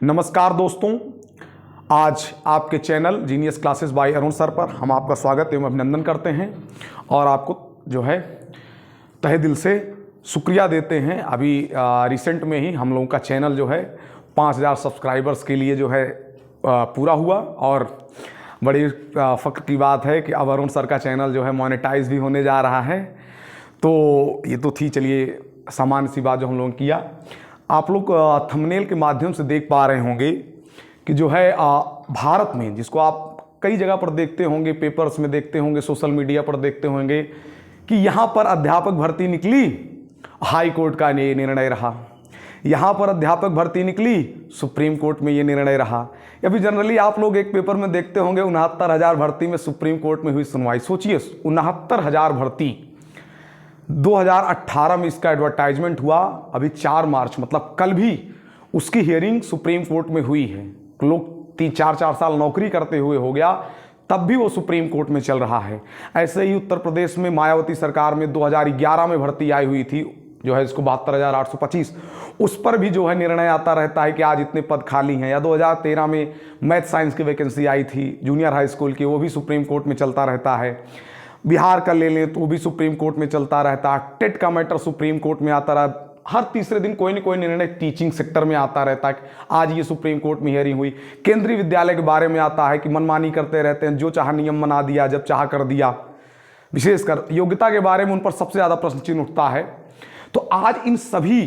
नमस्कार दोस्तों, आज आपके channel genius classes bye Arun sir पर हम आपका स्वागत एवं अभिनंदन करते हैं और आपको जो है तहे दिल से शुक्रिया देते हैं। अभी रिसेंट में ही हम लोगों का चैनल जो है 5000 सब्सक्राइबर्स के लिए जो है पूरा हुआ और बड़ी फ़ख्र की बात है कि अब अरुण सर का चैनल जो है मोनेटाइज भी होने जा रहा है। तो ये तो थी, चलिए सामान्य सी बात जो हम लोगों ने किया। आप लोग थंबनेल के माध्यम से देख पा रहे होंगे कि जो है भारत में, जिसको आप कई जगह पर देखते होंगे, पेपर्स में देखते होंगे, सोशल मीडिया पर देखते होंगे कि यहाँ पर अध्यापक भर्ती निकली, हाई कोर्ट का ये निर्णय रहा। यहाँ पर अध्यापक भर्ती निकली, सुप्रीम कोर्ट में ये निर्णय रहा। या फिर जनरली आप लोग एक पेपर में देखते होंगे 69,000 भर्ती में सुप्रीम कोर्ट में हुई सुनवाई। सोचिए 69,000 भर्ती, 2018 में इसका एडवर्टाइजमेंट हुआ, अभी 4 मार्च मतलब कल भी उसकी हियरिंग सुप्रीम कोर्ट में हुई है। लोग 3-4 साल नौकरी करते हुए हो गया, तब भी वो सुप्रीम कोर्ट में चल रहा है। ऐसे ही उत्तर प्रदेश में मायावती सरकार में 2011 में भर्ती आई हुई थी, जो है इसको 72,825, उस पर भी जो है निर्णय आता रहता है कि आज इतने पद खाली हैं। या 2013 में मैथ साइंस की वैकेंसी आई थी जूनियर हाई स्कूल की, वो भी सुप्रीम कोर्ट में चलता रहता है। बिहार का ले लें तो वो भी सुप्रीम कोर्ट में चलता रहता है। टेट का मैटर सुप्रीम कोर्ट में आता रहा। हर तीसरे दिन कोई न कोई निर्णय टीचिंग सेक्टर में आता रहता है। आज ये सुप्रीम कोर्ट में हियरिंग हुई। केंद्रीय विद्यालय के बारे में आता है कि मनमानी करते रहते हैं, जो चाहा नियम बना दिया, जब चाहा कर दिया। विशेषकर योग्यता के बारे में उन पर सबसे ज़्यादा प्रश्न चिन्ह उठता है। तो आज इन सभी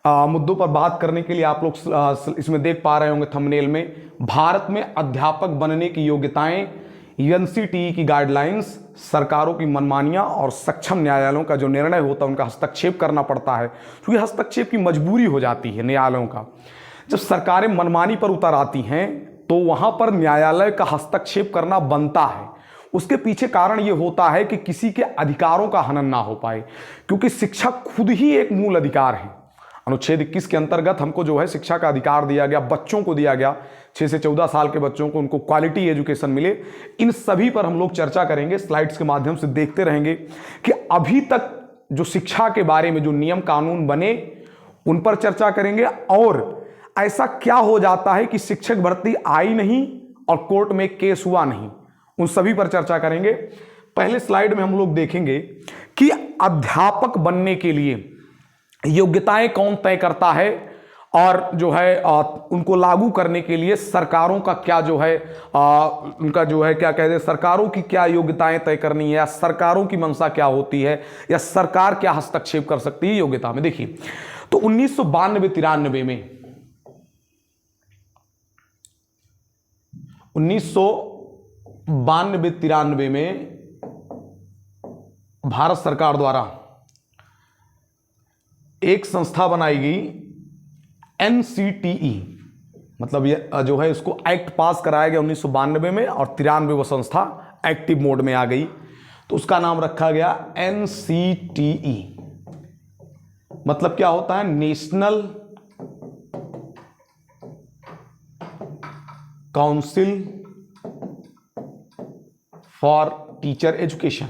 मुद्दों पर बात करने के लिए आप लोग इसमें देख पा रहे होंगे थंबनेल में, भारत में अध्यापक बनने की योग्यताएं, एनसीटीई की गाइडलाइंस, सरकारों की मनमानियां और सक्षम न्यायालयों का जो निर्णय होता है उनका हस्तक्षेप करना पड़ता है, क्योंकि हस्तक्षेप की मजबूरी हो जाती है न्यायालयों का। जब सरकारें मनमानी पर उतर आती हैं तो वहां पर न्यायालय का हस्तक्षेप करना बनता है। उसके पीछे कारण ये होता है कि किसी के अधिकारों का हनन ना हो पाए, क्योंकि शिक्षा खुद ही एक मूल अधिकार है। अनुच्छेद 21 के अंतर्गत हमको जो है शिक्षा का अधिकार दिया गया, बच्चों को दिया गया, 6 से 14 साल के बच्चों को, उनको क्वालिटी एजुकेशन मिले। इन सभी पर हम लोग चर्चा करेंगे, स्लाइड्स के माध्यम से देखते रहेंगे कि अभी तक जो शिक्षा के बारे में जो नियम कानून बने उन पर चर्चा करेंगे, और ऐसा क्या हो जाता है कि शिक्षक भर्ती आई नहीं और कोर्ट में केस हुआ नहीं, उन सभी पर चर्चा करेंगे। पहले स्लाइड में हम लोग देखेंगे कि अध्यापक बनने के लिए योग्यताएं कौन तय करता है और जो है उनको लागू करने के लिए सरकारों का क्या जो है उनका जो है क्या कहते हैं, सरकारों की क्या योग्यताएं तय करनी है, या सरकारों की मंशा क्या होती है, या सरकार क्या हस्तक्षेप कर सकती है योग्यता में। देखिए तो 1992-93 में भारत सरकार द्वारा एक संस्था बनाई गई एनसीटीई, मतलब ये जो है इसको एक्ट पास कराया गया 1992 में, और 93 वो संस्था एक्टिव मोड में आ गई, तो उसका नाम रखा गया एनसीटीई। मतलब क्या होता है, national council for teacher education.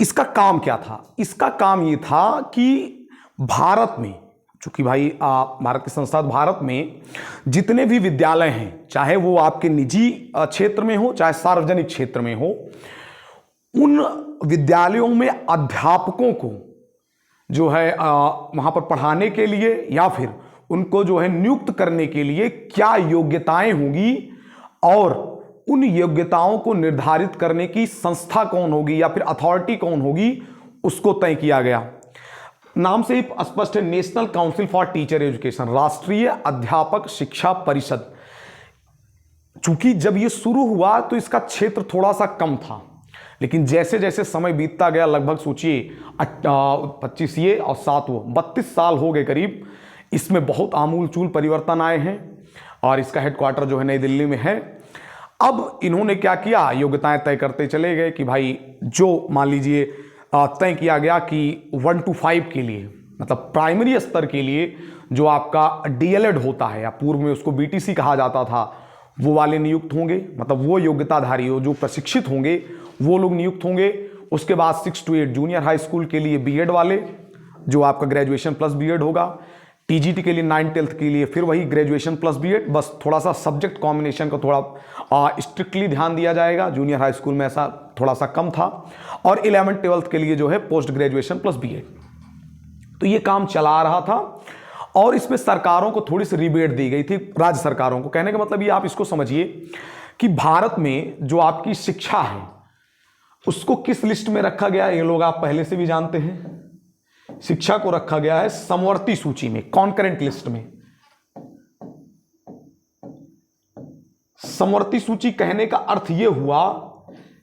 इसका काम क्या था? इसका काम ये था कि भारत में, चूंकि भाई भारत की संस्था, भारत में जितने भी विद्यालय हैं, चाहे वो आपके निजी क्षेत्र में हो चाहे सार्वजनिक क्षेत्र में हो, उन विद्यालयों में अध्यापकों को जो है वहां पर पढ़ाने के लिए या फिर उनको जो है नियुक्त करने के लिए क्या योग्यताएं होंगी और उन योग्यताओं को निर्धारित करने की संस्था कौन होगी या फिर अथॉरिटी कौन होगी, उसको तय किया गया। नाम से ही स्पष्ट है, national council for teacher education, राष्ट्रीय अध्यापक शिक्षा परिषद। चूंकि जब ये शुरू हुआ तो इसका क्षेत्र थोड़ा सा कम था, लेकिन जैसे जैसे समय बीतता गया, लगभग सोचिए 25 ये और 7 वो 32 साल हो गए करीब, इसमें बहुत आमूलचूल परिवर्तन आए हैं और इसका हेडक्वार्टर जो है नई दिल्ली में है। अब इन्होंने क्या किया, योग्यताएं तय करते चले गए कि भाई जो मान लीजिए तय किया गया कि 1 to 5 के लिए, मतलब प्राइमरी स्तर के लिए जो आपका डीएलएड होता है, या पूर्व में उसको बीटीसी कहा जाता था, वो वाले नियुक्त होंगे। मतलब वो योग्यताधारी हो जो प्रशिक्षित होंगे वो लोग नियुक्त होंगे। उसके बाद 6 to 8 जूनियर हाई स्कूल के लिए बीएड वाले, जो आपका ग्रेजुएशन प्लस बीएड होगा। टीजीटी के लिए 9th-10th के लिए फिर वही ग्रेजुएशन प्लस बीएड, बस थोड़ा सा सब्जेक्ट कॉम्बिनेशन का थोड़ा स्ट्रिक्टली ध्यान दिया जाएगा। जूनियर हाई स्कूल में ऐसा थोड़ा सा कम था। और 11th-12th के लिए जो है पोस्ट ग्रेजुएशन प्लस बीएड। तो ये काम चला रहा था और इसमें सरकारों को थोड़ी सी रिबेट दी गई थी, राज्य सरकारों को। कहने का मतलब ये आप इसको समझिए कि भारत में जो आपकी शिक्षा है उसको किस लिस्ट में रखा गया, ये लोग आप पहले से भी जानते हैं। शिक्षा को रखा गया है समवर्ती सूची में, कॉन्करेंट लिस्ट में। समवर्ती सूची कहने का अर्थ यह हुआ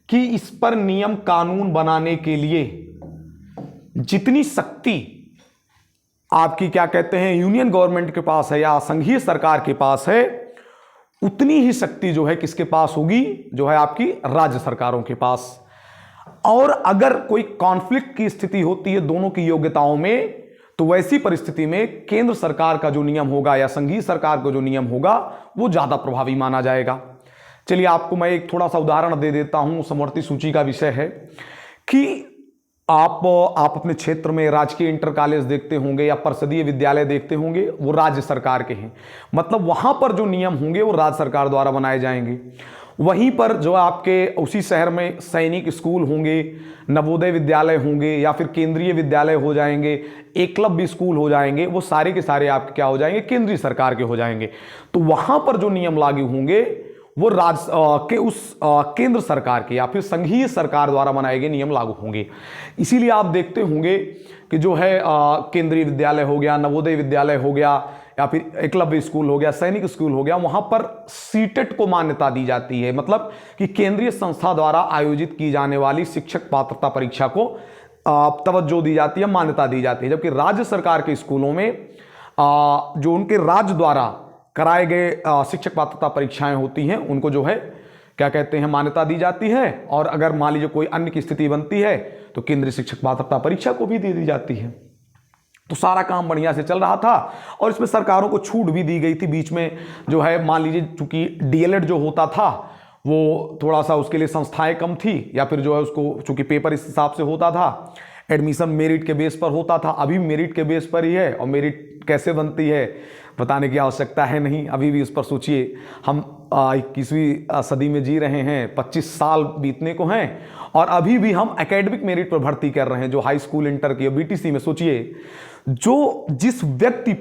कि इस पर नियम कानून बनाने के लिए जितनी शक्ति आपकी क्या कहते हैं यूनियन गवर्नमेंट के पास है या संघीय सरकार के पास है, उतनी ही शक्ति जो है किसके पास होगी, जो है आपकी राज्य सरकारों के पास। और अगर कोई कॉन्फ्लिक्ट की स्थिति होती है दोनों की योग्यताओं में, तो वैसी परिस्थिति में केंद्र सरकार का जो नियम होगा या संघीय सरकार का जो नियम होगा वो ज्यादा प्रभावी माना जाएगा। चलिए आपको मैं एक थोड़ा सा उदाहरण दे देता हूं। समवर्ती सूची का विषय है कि आप अपने क्षेत्र में राजकीय इंटर कॉलेज देखते होंगे या परिषदीय विद्यालय देखते होंगे, वो राज्य सरकार के हैं। मतलब वहां पर जो नियम होंगे वो राज्य सरकार द्वारा बनाए जाएंगे। वहीं पर जो आपके उसी शहर में सैनिक स्कूल होंगे, नवोदय विद्यालय होंगे या फिर केंद्रीय विद्यालय हो जाएंगे, एकलव्य स्कूल हो जाएंगे, वो सारे के सारे आपके क्या हो जाएंगे, केंद्रीय सरकार के हो जाएंगे। तो वहां पर जो नियम लागू होंगे वो राज्य के उस केंद्र सरकार के या फिर संघीय सरकार द्वारा बनाए गए नियम लागू होंगे। इसीलिए आप देखते होंगे कि जो है केंद्रीय विद्यालय हो गया, नवोदय विद्यालय हो गया या फिर एकलव्य स्कूल हो गया, सैनिक स्कूल हो गया, वहां पर सीटेट को मान्यता दी जाती है। मतलब कि केंद्रीय संस्था द्वारा आयोजित की जाने वाली शिक्षक पात्रता परीक्षा को तवज्जो दी जाती है, मान्यता दी जाती है। जबकि राज्य सरकार के स्कूलों में जो उनके राज्य द्वारा कराए गए शिक्षक पात्रता परीक्षाएं होती हैं उनको जो है क्या कहते हैं मान्यता दी जाती है। और अगर मान लीजिए कोई अन्य की स्थिति बनती है तो केंद्रीय शिक्षक पात्रता परीक्षा को भी दे दी जाती है। तो सारा काम बढ़िया से चल रहा था और इसमें सरकारों को छूट भी दी गई थी बीच में। जो है मान लीजिए चूंकि डीएलएड जो होता था वो थोड़ा सा उसके लिए संस्थाएं कम थी या फिर जो है उसको चूंकि पेपर इस हिसाब से होता था, एडमिशन मेरिट के बेस पर होता था। अभी मेरिट के बेस पर ही है और मेरिट कैसे बनती है बताने की आवश्यकता है नहीं, अभी भी उस पर सोचिए। हम 21वीं सदी में जी रहे हैं, 25 साल बीतने को हैं और अभी भी हम एकेडमिक मेरिट पर भर्ती कर रहे हैं जो हाई स्कूल इंटर की बीटीसी में। सोचिए जिस व्यक्ति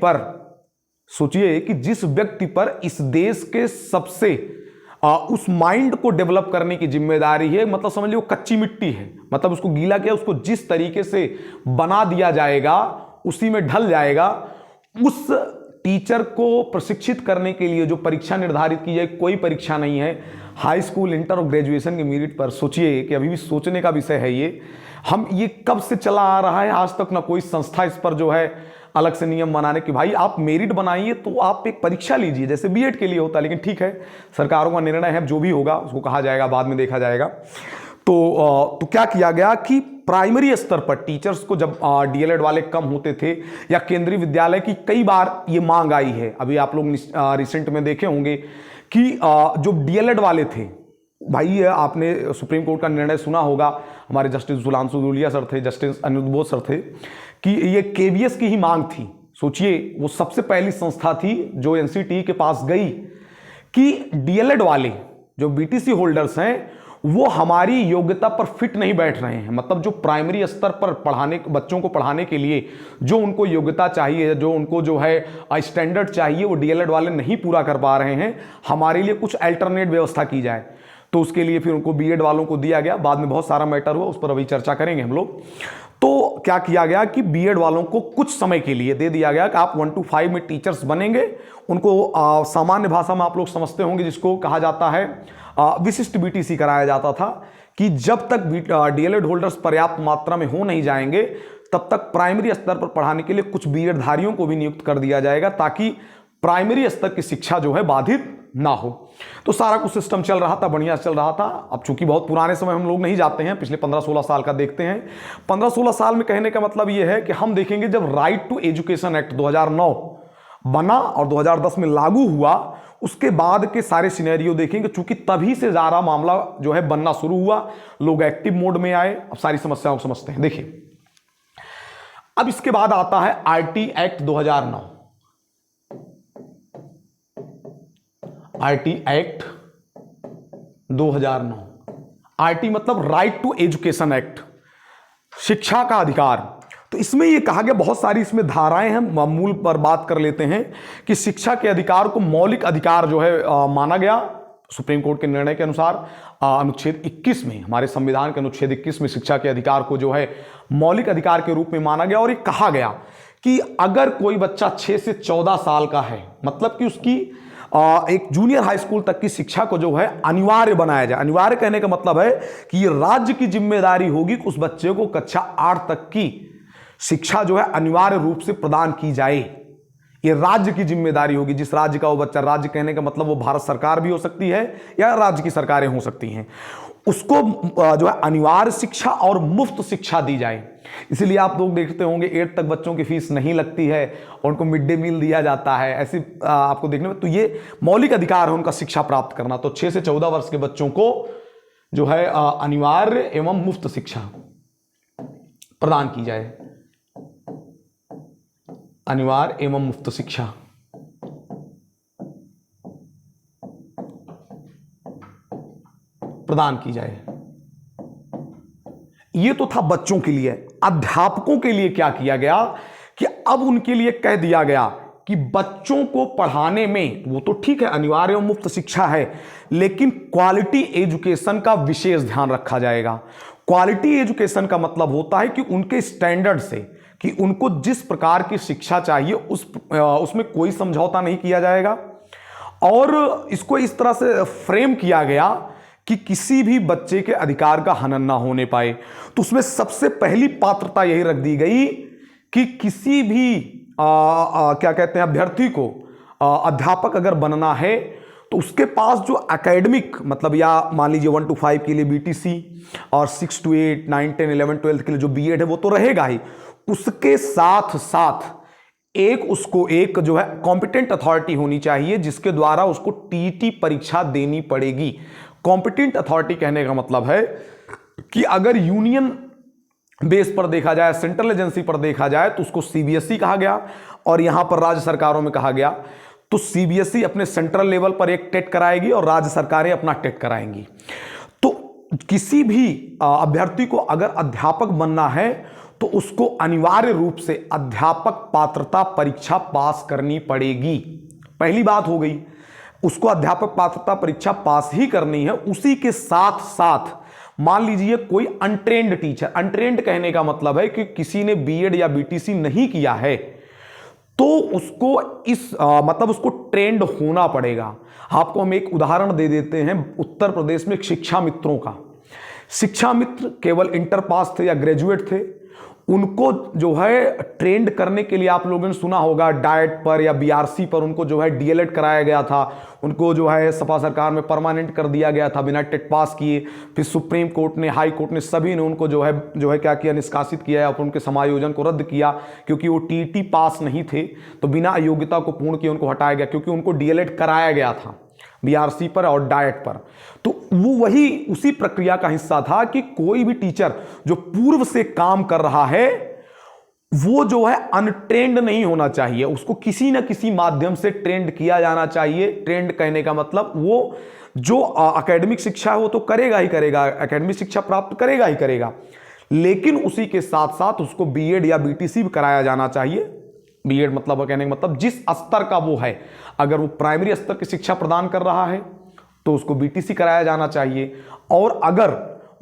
पर इस देश के सबसे उस माइंड को डेवलप करने की जिम्मेदारी है, मतलब समझ लो कच्ची मिट्टी है, मतलब उसको गीला किया, उसको जिस तरीके से बना दिया जाएगा उसी में ढल जाएगा। उस टीचर को प्रशिक्षित करने के लिए जो परीक्षा निर्धारित की जाए, कोई परीक्षा नहीं है हाई स्कूल इंटर और ग्रेजुएशन के मेरिट पर। सोचिए कि अभी भी सोचने का विषय है ये। हम ये कब से चला आ रहा है, आज तक ना कोई संस्था इस पर जो है अलग से नियम बनाने कि भाई आप मेरिट बनाइए तो आप एक परीक्षा लीजिए जैसे बीएड के लिए होता है। लेकिन ठीक है, सरकारों का निर्णय है, जो भी होगा उसको कहा जाएगा, बाद में देखा जाएगा। तो क्या किया गया कि प्राइमरी स्तर पर टीचर्स को जब डीएलएड वाले कम होते थे या केंद्रीय विद्यालय की कई बार ये मांग आई है, अभी आप लोग रिसेंट में देखे होंगे कि जो डीएलएड वाले थे, भाई आपने सुप्रीम कोर्ट का निर्णय सुना होगा, हमारे जस्टिस सुलांशु धूलिया सर थे, जस्टिस अनिरुद्ध बोस सर थे, कि ये केवीएस की ही मांग थी। सोचिए वो सबसे पहली संस्था थी जो एनसीटी के पास गई कि डीएलएड वाले जो बीटीसी होल्डर्स हैं वो हमारी योग्यता पर फिट नहीं बैठ रहे हैं। मतलब जो प्राइमरी स्तर पर बच्चों को पढ़ाने के लिए जो उनको योग्यता चाहिए, जो उनको जो है स्टैंडर्ड चाहिए, वो डीएलएड वाले नहीं पूरा कर पा रहे हैं। हमारे लिए कुछ अल्टरनेट व्यवस्था की जाए। तो उसके लिए फिर उनको बीएड वालों को दिया गया। बाद में बहुत सारा मैटर हुआ, उस पर अभी चर्चा करेंगे हम लोग। तो क्या किया गया कि बीएड वालों को कुछ समय के लिए दे दिया गया कि आप 1 to 5 में टीचर्स बनेंगे। उनको सामान्य भाषा में आप लोग समझते होंगे जिसको कहा जाता है विशिष्ट बीटीसी कराया जाता था कि जब तक डीएलएड होल्डर्स पर्याप्त मात्रा में हो नहीं जाएंगे तब तक प्राइमरी स्तर पर पढ़ाने के लिए कुछ बीएड धारियों को भी नियुक्त कर दिया जाएगा ताकि प्राइमरी स्तर की शिक्षा जो है बाधित ना हो। तो सारा कुछ सिस्टम चल रहा था, बढ़िया चल रहा था। अब चूंकि बहुत पुराने समय हम लोग नहीं जाते हैं, पिछले 15-16 साल का देखते हैं। 15-16 साल में कहने का मतलब यह है कि हम देखेंगे जब राइट टू एजुकेशन एक्ट 2009 बना और 2010 में लागू हुआ, उसके बाद के सारे सिनेरियो देखेंगे, चूंकि तभी से ज़्यादा मामला जो है बनना शुरू हुआ, लोग एक्टिव मोड में आए। अब सारी समस्याओं को समझते हैं। देखिए, अब इसके बाद आता है RT act 2009। RT act 2009, RT मतलब राइट टू एजुकेशन एक्ट, शिक्षा का अधिकार। तो इसमें यह कहा गया, बहुत सारी इसमें धाराएं हैं, मूल पर बात कर लेते हैं कि शिक्षा के अधिकार को मौलिक अधिकार जो है माना गया सुप्रीम कोर्ट के निर्णय के अनुसार। अनुच्छेद 21 में, हमारे संविधान के अनुच्छेद 21 में शिक्षा के अधिकार को जो है मौलिक अधिकार के रूप में माना गया। और ये कहा गया कि अगर कोई बच्चा 6 से 14 साल का है, मतलब कि उसकी एक जूनियर हाई स्कूल तक की शिक्षा को जो है अनिवार्य बनाया जाए। अनिवार्य कहने का मतलब है कि ये राज्य की जिम्मेदारी होगी कि उस बच्चे को कक्षा 8 तक की शिक्षा जो है अनिवार्य रूप से प्रदान की जाए। ये राज्य की जिम्मेदारी होगी, जिस राज्य का वो बच्चा, राज्य कहने का मतलब वो भारत सरकार भी हो सकती है या राज्य की सरकारें हो सकती हैं, उसको जो है अनिवार्य शिक्षा और मुफ्त शिक्षा दी जाए। इसीलिए आप लोग देखते होंगे 8 तक बच्चों की फीस नहीं लगती है और उनको मिड डे मील दिया जाता है, ऐसे आपको देखने में। तो ये मौलिक अधिकार है उनका शिक्षा प्राप्त करना। तो 6 से 14 वर्ष के बच्चों को जो है अनिवार्य एवं मुफ्त शिक्षा प्रदान की जाए। अनिवार्य एवं मुफ्त शिक्षा प्रदान की जाए। यह तो था बच्चों के लिए। अध्यापकों के लिए क्या किया गया कि अब उनके लिए कह दिया गया कि बच्चों को पढ़ाने में, वो तो ठीक है अनिवार्य एवं मुफ्त शिक्षा है, लेकिन क्वालिटी एजुकेशन का विशेष ध्यान रखा जाएगा। क्वालिटी एजुकेशन का मतलब होता है कि उनके स्टैंडर्ड से, कि उनको जिस प्रकार की शिक्षा चाहिए उसमें कोई समझौता नहीं किया जाएगा। और इसको इस तरह से फ्रेम किया गया कि किसी भी बच्चे के अधिकार का हनन ना होने पाए। तो उसमें सबसे पहली पात्रता यही रख दी गई कि किसी भी क्या कहते हैं, अभ्यर्थी को अध्यापक अगर बनना है तो उसके पास जो एकेडमिक, मतलब या मान लीजिए 1 to 5 के लिए बीटीसी और 6 to 8, 9, 10, 11, 12 के लिए जो बीएड है वो तो रहेगा ही। उसके साथ साथ उसको एक जो है कॉम्पिटेंट अथॉरिटी होनी चाहिए जिसके द्वारा उसको टीटी परीक्षा देनी पड़ेगी। कॉम्पिटेंट अथॉरिटी कहने का मतलब है कि अगर यूनियन बेस पर देखा जाए, सेंट्रल एजेंसी पर देखा जाए तो उसको सीबीएसई कहा गया, और यहां पर राज्य सरकारों में कहा गया तो सीबीएसई अपने सेंट्रल लेवल पर एक टेट कराएगी और राज्य सरकारें अपना टेट कराएंगी। तो किसी भी अभ्यर्थी को अगर अध्यापक बनना है तो उसको अनिवार्य रूप से अध्यापक पात्रता परीक्षा पास करनी पड़ेगी। पहली बात हो गई, उसको अध्यापक पात्रता परीक्षा पास ही करनी है। उसी के साथ साथ मान लीजिए कोई अनट्रेंड टीचर, अनट्रेंड कहने का मतलब है कि किसी ने बीएड या बीटीसी नहीं किया है, तो उसको मतलब उसको ट्रेंड होना पड़ेगा। आपको हम एक उदाहरण दे देते हैं, उत्तर प्रदेश में शिक्षा मित्रों का। शिक्षा मित्र केवल इंटर पास थे या ग्रेजुएट थे, उनको जो है ट्रेंड करने के लिए आप लोगों ने सुना होगा डाइट पर या बीआरसी पर उनको जो है डीएलएड कराया गया था। उनको जो है सपा सरकार में परमानेंट कर दिया गया था बिना टेट पास किए। फिर सुप्रीम कोर्ट ने, हाई कोर्ट ने, सभी ने उनको जो है क्या किया, निष्कासित किया और उनके समायोजन को रद्द किया क्योंकि वो टीटी पास नहीं थे। तो बिना योग्यता को पूर्ण किए उनको हटाया गया क्योंकि उनको डीएलएड कराया गया था बीआरसी पर और डाइट पर। तो वो वही उसी प्रक्रिया का हिस्सा था कि कोई भी टीचर जो पूर्व से काम कर रहा है वो जो है अनट्रेंड नहीं होना चाहिए, उसको किसी न किसी माध्यम से ट्रेंड किया जाना चाहिए। ट्रेंड कहने का मतलब वो जो एकेडमिक शिक्षा है वो तो करेगा ही करेगा, एकेडमिक शिक्षा प्राप्त करेगा ही करेगा, लेकिन उसी के साथ साथ उसको बीएड या बीटीसी भी कराया जाना चाहिए। बीएड मतलब कहने का मतलब जिस स्तर का वो है, अगर वो प्राइमरी स्तर की शिक्षा प्रदान कर रहा है तो उसको बीटीसी कराया जाना चाहिए, और अगर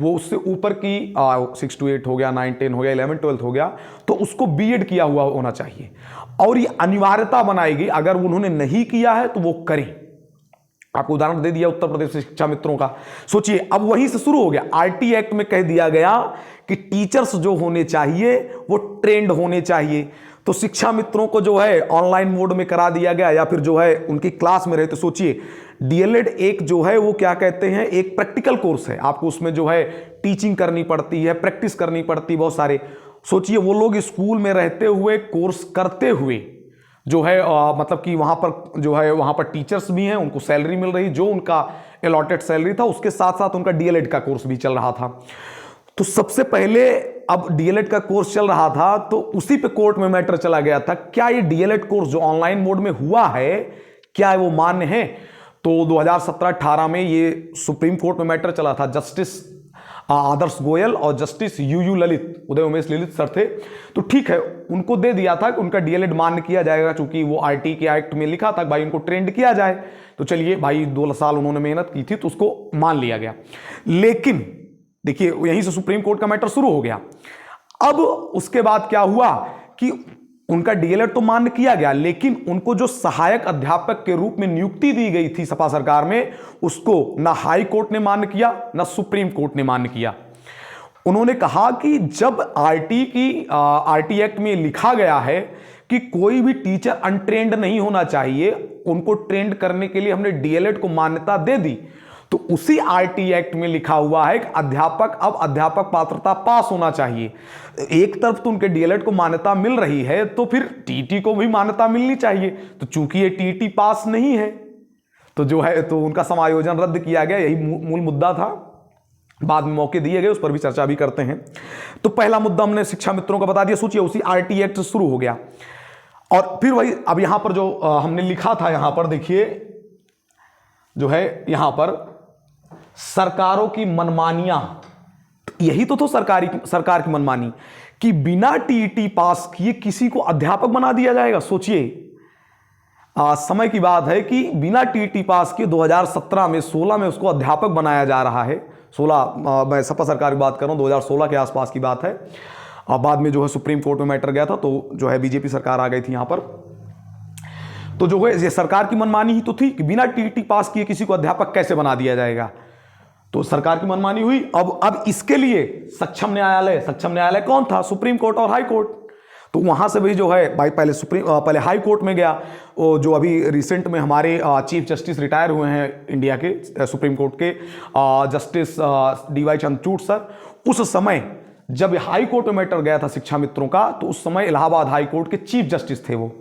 वो उससे ऊपर की 6 to 8 हो गया, 9, 10 हो गया, 11, 12 हो गया तो उसको बीएड किया हुआ होना चाहिए। और ये अनिवार्यता बनाएगी, अगर उन्होंने नहीं किया है तो वो करें। आपको उदाहरण दे दिया उत्तर प्रदेश शिक्षा मित्रों का। सोचिए अब वहीं से शुरू हो गया। आरटी एक्ट में कह दिया गया कि टीचर्स जो होने चाहिए वो ट्रेंड होने चाहिए। तो शिक्षा मित्रों को जो है ऑनलाइन मोड में करा दिया गया या फिर जो है उनकी क्लास में रहे। तो सोचिए डीएलएड एक जो है वो क्या कहते हैं, एक प्रैक्टिकल कोर्स है। आपको उसमें जो है टीचिंग करनी पड़ती है, प्रैक्टिस करनी पड़ती है बहुत सारे। सोचिए वो लोग स्कूल में रहते हुए, कोर्स करते हुए जो है मतलब कि वहाँ पर जो है वहाँ पर टीचर्स भी हैं, उनको सैलरी मिल रही, जो उनका अलॉटेड सैलरी था, उसके साथ साथ उनका डीएलएड का कोर्स भी चल रहा था। तो सबसे पहले अब डीएलएड का कोर्स चल रहा था तो उसी पे कोर्ट में मैटर चला गया था, क्या ये डीएलएड कोर्स जो ऑनलाइन मोड में हुआ है क्या वो मान्य है। तो 2017-18 में ये सुप्रीम कोर्ट में मैटर चला था। जस्टिस आदर्श गोयल और justice U U Lalit, Uday Umesh Lalit sir थे, तो ठीक है उनको दे दिया था कि उनका डीएलएड मान्य किया जाएगा, क्योंकि वो आईटी के एक्ट में लिखा था भाई उनको ट्रेंड किया जाए। तो चलिए भाई 2 साल उन्होंने मेहनत की थी तो उसको मान लिया गया। लेकिन देखिए यहीं से सुप्रीम कोर्ट का मैटर शुरू हो गया। अब उसके बाद क्या हुआ कि उनका डीएलएड तो मान्य किया गया, लेकिन उनको जो सहायक अध्यापक के रूप में नियुक्ति दी गई थी सपा सरकार में, उसको ना हाई कोर्ट ने मान्य किया ना सुप्रीम कोर्ट ने मान्य किया। उन्होंने कहा कि जब आरटी एक्ट में लिखा गया है कि कोई भी टीचर अनट्रेंड नहीं होना चाहिए, उनको ट्रेंड करने के लिए हमने डीएलएड को मान्यता दे दी, तो उसी आरटी एक्ट में लिखा हुआ है कि अध्यापक अब अध्यापक पात्रता पास होना चाहिए। एक तरफ तो उनके डीएलएड को मान्यता मिल रही है तो फिर टीटी को भी मान्यता मिलनी चाहिए। तो चूंकि ये टीटी पास नहीं है तो जो है तो उनका समायोजन रद्द किया गया, यही मूल मुद्दा था। बाद में मौके दिए गए, उस पर भी चर्चा भी करते हैं। तो पहला मुद्दा हमने शिक्षा मित्रों का बता दिया। सोचिए उसी आरटी एक्ट से शुरू हो गया और फिर वही अब यहां पर जो हमने लिखा था, यहां पर देखिए जो है यहां पर सरकारों की मनमानियां, यही तो सरकार की मनमानी कि बिना टीईटी पास किए किसी को अध्यापक बना दिया जाएगा। सोचिए समय की बात है कि बिना टीईटी पास किए 2017 में 16 में उसको अध्यापक बनाया जा रहा है। 16 मैं सपा सरकार की बात कर रहा हूं, 2016 के आसपास की बात है। बाद में जो है सुप्रीम कोर्ट में मैटर गया था तो जो है बीजेपी सरकार आ गई थी यहां पर। तो जो है ये सरकार की मनमानी ही तो थी कि बिना टीईटी पास किए किसी को अध्यापक कैसे बना दिया जाएगा, तो सरकार की मनमानी हुई। अब इसके लिए सक्षम न्यायालय कौन था? सुप्रीम कोर्ट और हाई कोर्ट। तो वहां से भी जो है भाई पहले हाई कोर्ट में गया, जो अभी रिसेंट में हमारे चीफ जस्टिस रिटायर हुए हैं इंडिया के सुप्रीम कोर्ट के, जस्टिस डीवाई चंद्रचूड़ सर। उस समय जब हाई कोर्ट में मैटर गया था शिक्षा मित्रों का, तो उस समय इलाहाबाद हाई कोर्ट के चीफ जस्टिस थे वो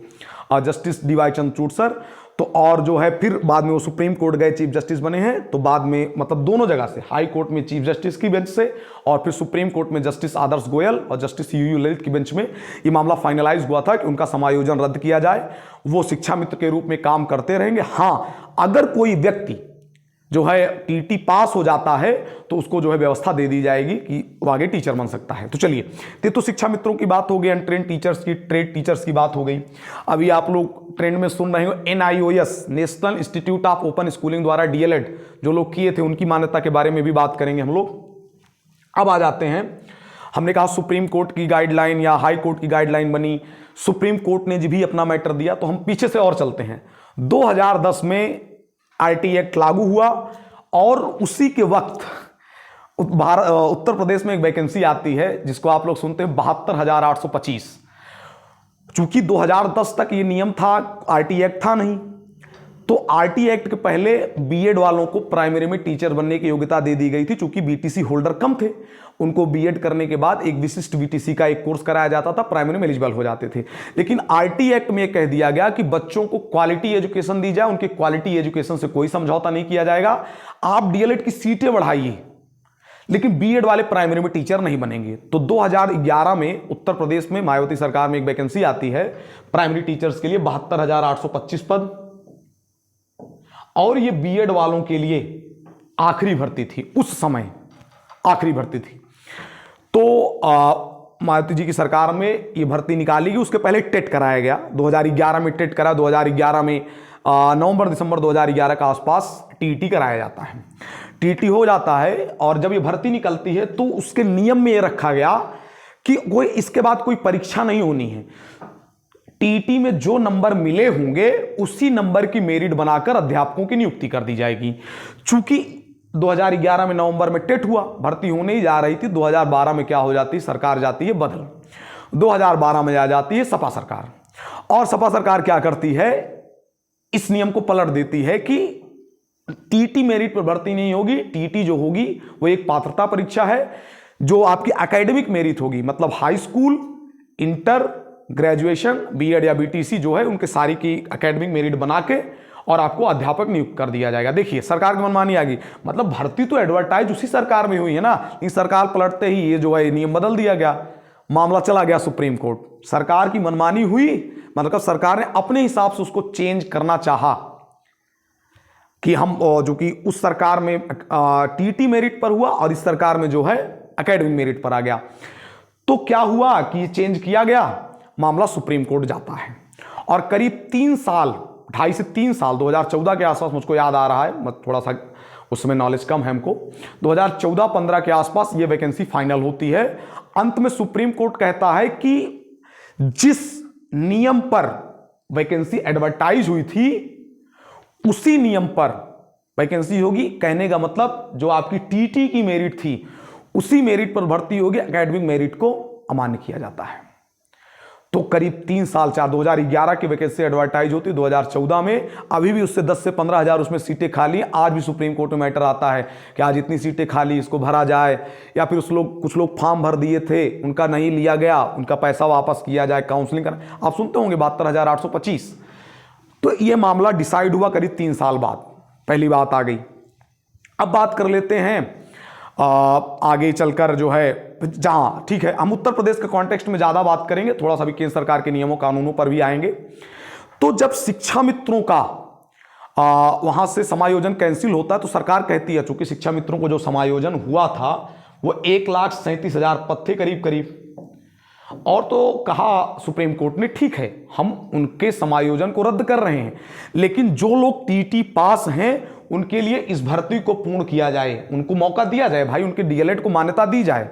जस्टिस डीवाई चंद्रचूड़ सर। तो और जो है फिर बाद में वो सुप्रीम कोर्ट गए, चीफ जस्टिस बने हैं। तो बाद में मतलब दोनों जगह से, हाई कोर्ट में चीफ जस्टिस की बेंच से और फिर सुप्रीम कोर्ट में जस्टिस आदर्श गोयल और जस्टिस यूयू ललित की बेंच में ये मामला फाइनलाइज हुआ था कि उनका समायोजन रद्द किया जाए। वो शिक्षा मित्र के रूप में काम करते रहेंगे। हाँ, अगर कोई व्यक्ति जो है टीटी पास हो जाता है तो उसको जो है व्यवस्था दे दी जाएगी कि वो आगे टीचर बन सकता है। तो चलिए, ये तो शिक्षा मित्रों की बात हो गई, अनट्रेंड टीचर्स की, ट्रेड टीचर्स की बात हो गई। अभी आप लोग ट्रेंड में सुन रहे हो NIOS, national institute of open schooling द्वारा डीएलएड जो लोग किए थे उनकी मान्यता के बारे में भी बात करेंगे हम लोग। अब आ जाते हैं, हमने कहा सुप्रीम कोर्ट की गाइडलाइन या हाई कोर्ट की गाइडलाइन बनी, सुप्रीम कोर्ट ने भी अपना मैटर दिया। तो हम पीछे से और चलते हैं। 2010 में आरटी एक्ट लागू हुआ और उसी के वक्त उत्तर प्रदेश में एक वैकेंसी आती है जिसको आप लोग सुनते हैं 72,825। चूंकि 2010 तक ये नियम था, आरटी एक्ट था नहीं, तो आरटी एक्ट के पहले बीएड वालों को प्राइमरी में टीचर बनने की योग्यता दे दी गई थी। चूंकि बीटीसी होल्डर कम थे, उनको बीएड करने के बाद एक विशिष्ट बीटीसी का एक कोर्स कराया जाता था, प्राइमरी में एलिजिबल हो जाते थे। लेकिन आरटी एक्ट में कह दिया गया कि बच्चों को क्वालिटी एजुकेशन दी जाए, उनके क्वालिटी एजुकेशन से कोई समझौता नहीं किया जाएगा। आप डीएलएड की सीटें बढ़ाइए लेकिन बीएड वाले प्राइमरी में टीचर नहीं बनेंगे। तो 2011 में उत्तर प्रदेश में मायावती सरकार में एक वैकेंसी आती है प्राइमरी टीचर्स के लिए, 72,825 पद, और ये बीएड वालों के लिए आखिरी भर्ती थी, उस समय आखिरी भर्ती थी। तो मायावती जी की सरकार में ये भर्ती निकाली गई। उसके पहले टेट कराया गया, 2011 में टेट करा, 2011 में नवंबर दिसंबर 2011 के आसपास टीटी कराया जाता है। टीटी हो जाता है और जब ये भर्ती निकलती है तो उसके नियम में ये रखा गया कि कोई इसके बाद कोई परीक्षा नहीं होनी है। टीटी में जो नंबर मिले होंगे उसी नंबर की मेरिट बनाकर अध्यापकों की नियुक्ति कर दी जाएगी। चूंकि 2011 में नवंबर में टेट हुआ, भर्ती होने ही जा रही थी, 2012 में क्या हो जाती है, सरकार जाती है बदल, 2012 में आ जाती है सपा सरकार, और सपा सरकार क्या करती है, इस नियम को पलट देती है कि टीटी मेरिट पर भर्ती नहीं होगी। टीटी जो होगी वो एक पात्रता परीक्षा है जो आपकी एकेडमिक मेरिट होगी, मतलब high school, inter, graduation, BEd या बीटीसी जो है उनके सारी की एकेडमिक मेरिट बना के और आपको अध्यापक नियुक्त कर दिया जाएगा। देखिए सरकार की मनमानी आ गई, मतलब भर्ती तो एडवर्टाइज उसी सरकार में हुई है ना, इस सरकार पलटते ही ये जो है नियम बदल दिया गया, मामला चला गया सुप्रीम कोर्ट। सरकार की मनमानी हुई, मतलब सरकार ने अपने हिसाब से उसको चेंज करना चाहा कि हम जो कि उस सरकार में टीटी मेरिट पर हुआ और इस सरकार में जो है एकेडमिक मेरिट पर आ गया। तो क्या हुआ कि चेंज किया गया, मामला सुप्रीम कोर्ट जाता है और करीब 3 साल, 2.5 से 3 साल, 2014 के आसपास, मुझको याद आ रहा है, थोड़ा सा उसमें नॉलेज कम है हमको, 2014-15 के आसपास ये वैकेंसी फाइनल होती है। अंत में सुप्रीम कोर्ट कहता है कि जिस नियम पर वैकेंसी एडवर्टाइज हुई थी उसी नियम पर वैकेंसी होगी। कहने का मतलब जो आपकी टीटी की मेरिट थी उसी मेरिट पर भर्ती होगी, एकेडमिक मेरिट को अमान्य किया जाता है। तो करीब 3 साल, 2011 की वैकेंसी एडवर्टाइज होती 2014 में, अभी भी उससे 10 से 15 हज़ार उसमें सीटें खाली। आज भी सुप्रीम कोर्ट में मैटर आता है कि आज इतनी सीटें खाली, इसको भरा जाए, या फिर कुछ लोग फॉर्म भर दिए थे, उनका नहीं लिया गया, उनका पैसा वापस किया जाए, काउंसलिंग कर, आप सुनते होंगे 72,825। तो ये मामला डिसाइड हुआ करीब 3 साल बाद, पहली बात आ गई। अब बात कर लेते हैं आगे चलकर जो है, जहां ठीक है हम उत्तर प्रदेश के कॉन्टेक्स्ट में ज्यादा बात करेंगे, थोड़ा सा भी केंद्र सरकार के नियमों कानूनों पर भी आएंगे। तो जब शिक्षा मित्रों का वहां से समायोजन कैंसिल होता है तो सरकार कहती है, चूंकि शिक्षा मित्रों को जो समायोजन हुआ था वो 1,37,000 पद थे करीब करीब, और तो कहा सुप्रीम कोर्ट ने ठीक है हम उनके समायोजन को रद्द कर रहे हैं, लेकिन जो लोग टीटी पास हैं उनके लिए इस भर्ती को पूर्ण किया जाए, उनको मौका दिया जाए, भाई उनके डीएलएड को मान्यता दी जाए।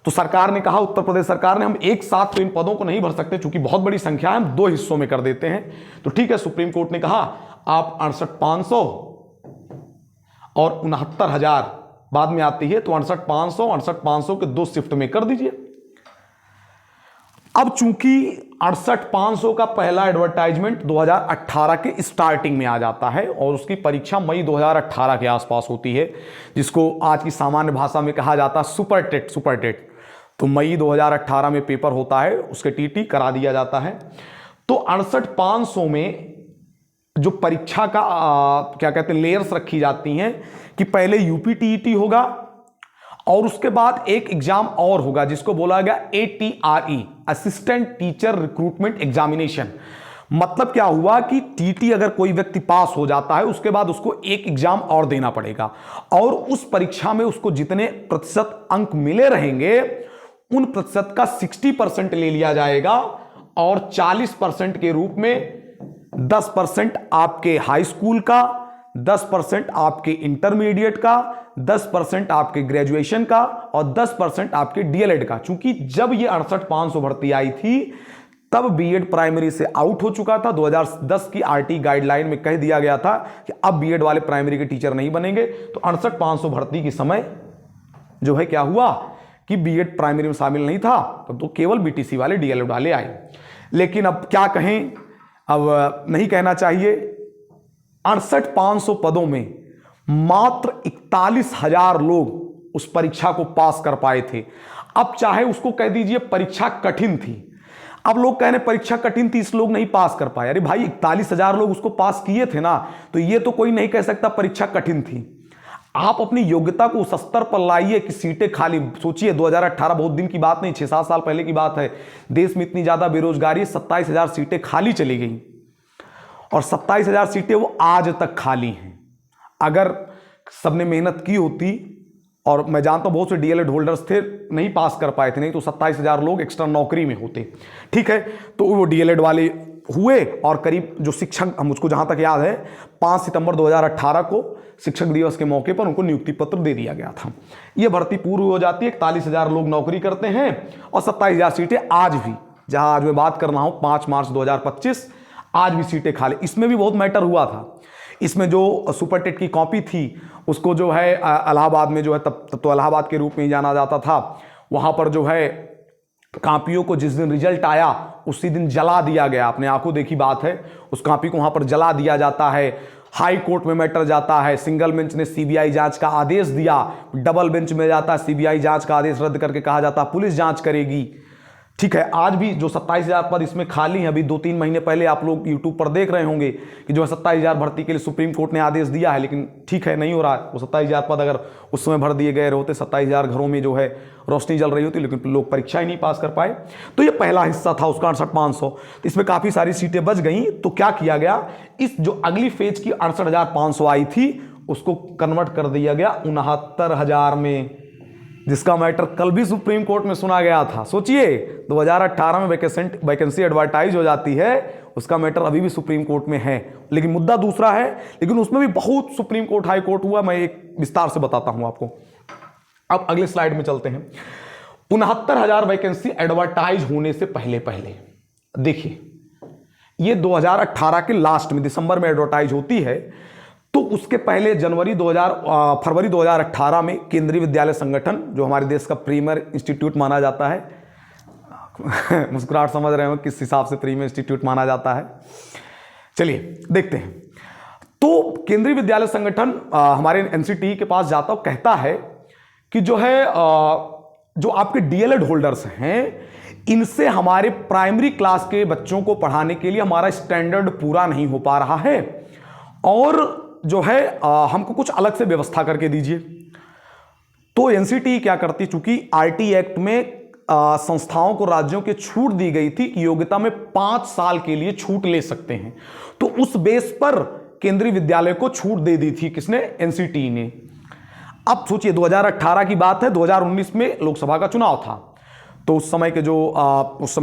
तो सरकार ने कहा, उत्तर प्रदेश सरकार ने, हम एक साथ तो इन पदों को नहीं भर सकते, चूंकि बहुत बड़ी संख्या है, हम 2 हिस्सों में कर देते हैं। तो ठीक है, सुप्रीम कोर्ट ने कहा आप 68,500 और 69,000 बाद में आती है, तो 68,500 के 2 शिफ्ट में कर दीजिए। अब चूंकि 68,500 का पहला एडवर्टाइजमेंट 2018 के स्टार्टिंग में आ जाता है और उसकी परीक्षा मई 2018 के आसपास होती है, जिसको आज की सामान्य भाषा में कहा जाता है सुपर टेट। तो मई 2018 में पेपर होता है, उसके टीटी करा दिया जाता है। तो 68,500 में जो परीक्षा का क्या कहते हैं लेयर्स रखी जाती हैं कि पहले यूपी टीईटी होगा और उसके बाद एक एग्जाम और होगा जिसको बोला गया ATRE, assistant teacher recruitment examination. मतलब क्या हुआ कि टीटी अगर कोई व्यक्ति पास हो जाता है उसके बाद उसको एक एग्जाम और देना पड़ेगा और उस परीक्षा में उसको जितने प्रतिशत अंक मिले रहेंगे उन प्रतिशत का 60% ले लिया जाएगा और 40% के रूप में 10% आपके हाई स्कूल का, 10% आपके इंटरमीडिएट का, 10% आपके ग्रेजुएशन का और 10% आपके डीएलएड का। चूंकि जब ये 68,500 भर्ती आई थी तब बीएड प्राइमरी से आउट हो चुका था। 2010 की आरटी गाइडलाइन में कह दिया गया था कि अब बीएड वाले प्राइमरी के टीचर नहीं बनेंगे। तो 68,500 भर्ती के समय जो है क्या हुआ कि बीएड प्राइमरी में शामिल नहीं था, तब तो केवल बीटीसी वाले, डीएलएड वाले आए। लेकिन अब क्या कहें, अब नहीं कहना चाहिए, 68,500 पदों में मात्र 41,000 लोग उस परीक्षा को पास कर पाए थे। अब चाहे उसको कह दीजिए परीक्षा कठिन थी, अब लोग कह रहे परीक्षा कठिन थी इस लोग नहीं पास कर पाए। अरे भाई 41,000 लोग उसको पास किए थे ना, तो ये तो कोई नहीं कह सकता परीक्षा कठिन थी। आप अपनी योग्यता को उस स्तर पर लाइए कि सीटें खाली। सोचिए 2018 बहुत दिन की बात नहीं, 6-7 साल पहले की बात है। देश में इतनी ज्यादा बेरोजगारी, 27,000 सीटें खाली चली गई और 27,000 सीटें वो आज तक खाली हैं। अगर सबने मेहनत की होती, और मैं जानता हूं बहुत से डीएलएड होल्डर्स थे नहीं पास कर पाए थे, नहीं तो 27,000 लोग एक्स्ट्रा नौकरी में होते। ठीक है, तो वो डीएलएड वाले हुए और करीब जो शिक्षक, मुझको जहां तक याद है 5 सितंबर 2018 को शिक्षक दिवस के मौके पर उनको नियुक्ति पत्र दे दिया गया था। ये भर्ती पूरी हो जाती है, 41,000 लोग नौकरी करते हैं और 27,000 सीटें आज भी, जहां आज मैं बात कर रहा हूं 5 मार्च 2025, आज भी सीटें खाली। इसमें भी बहुत मैटर हुआ था। इसमें जो सुपर टेट की कॉपी थी उसको जो है इलाहाबाद में जो है तब तो इलाहाबाद के रूप में ही जाना जाता था, वहां पर जो है कॉपियों को जिस दिन रिजल्ट आया उसी दिन जला दिया गया। अपने आंखों देखी बात है, उस कॉपी को वहां पर जला दिया जाता है। हाई कोर्ट में मैटर जाता है, सिंगल बेंच ने सीबीआई जांच का आदेश दिया, डबल बेंच में जाता है, सीबीआई जांच का आदेश रद्द करके कहा जाता है पुलिस जांच करेगी। ठीक है, आज भी जो 27,000 पद इसमें खाली हैं, अभी 2-3 महीने पहले आप लोग यूट्यूब पर देख रहे होंगे कि जो है 27,000 भर्ती के लिए सुप्रीम कोर्ट ने आदेश दिया है, लेकिन ठीक है नहीं हो रहा है। वो 27,000 पद अगर उस समय भर दिए गए होते, 27,000 घरों में जो है रोशनी जल रही होती, लेकिन लोग परीक्षा ही नहीं पास कर पाए। तो ये पहला हिस्सा था उसका 68,500। तो इसमें काफ़ी सारी सीटें बच गई। तो क्या किया गया, इस जो अगली फेज की 68,500 आई थी उसको कन्वर्ट कर दिया गया 69,000 में, जिसका मैटर कल भी सुप्रीम कोर्ट में सुना गया था। सोचिए 2018 में वैकेंसी एडवर्टाइज हो जाती है, उसका मैटर अभी भी सुप्रीम कोर्ट में है, लेकिन मुद्दा दूसरा है। लेकिन उसमें भी बहुत सुप्रीम कोर्ट हाई कोर्ट हुआ, मैं एक विस्तार से बताता हूं आपको। अब अगले स्लाइड में चलते हैं। 69,000 वैकेंसी एडवर्टाइज होने से पहले पहले देखिए, ये 2018 के लास्ट में दिसंबर में एडवर्टाइज होती है। तो उसके पहले फरवरी 2018 में केंद्रीय विद्यालय संगठन, जो हमारे देश का प्रीमियर इंस्टीट्यूट माना जाता है मुस्कुराहट समझ रहे हो किस हिसाब से प्रीमियर इंस्टीट्यूट माना जाता है, चलिए देखते हैं। तो केंद्रीय विद्यालय संगठन हमारे एनसीटी के पास जाता और कहता है कि जो है जो आपके डीएलएड होल्डर्स हैं, इनसे हमारे प्राइमरी क्लास के बच्चों को पढ़ाने के लिए हमारा स्टैंडर्ड पूरा नहीं हो पा रहा है, और जो है हमको कुछ अलग से व्यवस्था करके दीजिए। तो एनसीटी क्या करती, चूंकि आरटी एक्ट में संस्थाओं को राज्यों के छूट दी गई थी कि योग्यता में 5 साल के लिए छूट ले सकते हैं, तो उस बेस पर केंद्रीय विद्यालय को छूट दे दी थी किसने, एनसीटी ने। अब सोचिए 2018 की बात है, 2019 में लोकसभा का चुनाव था। तो उस समय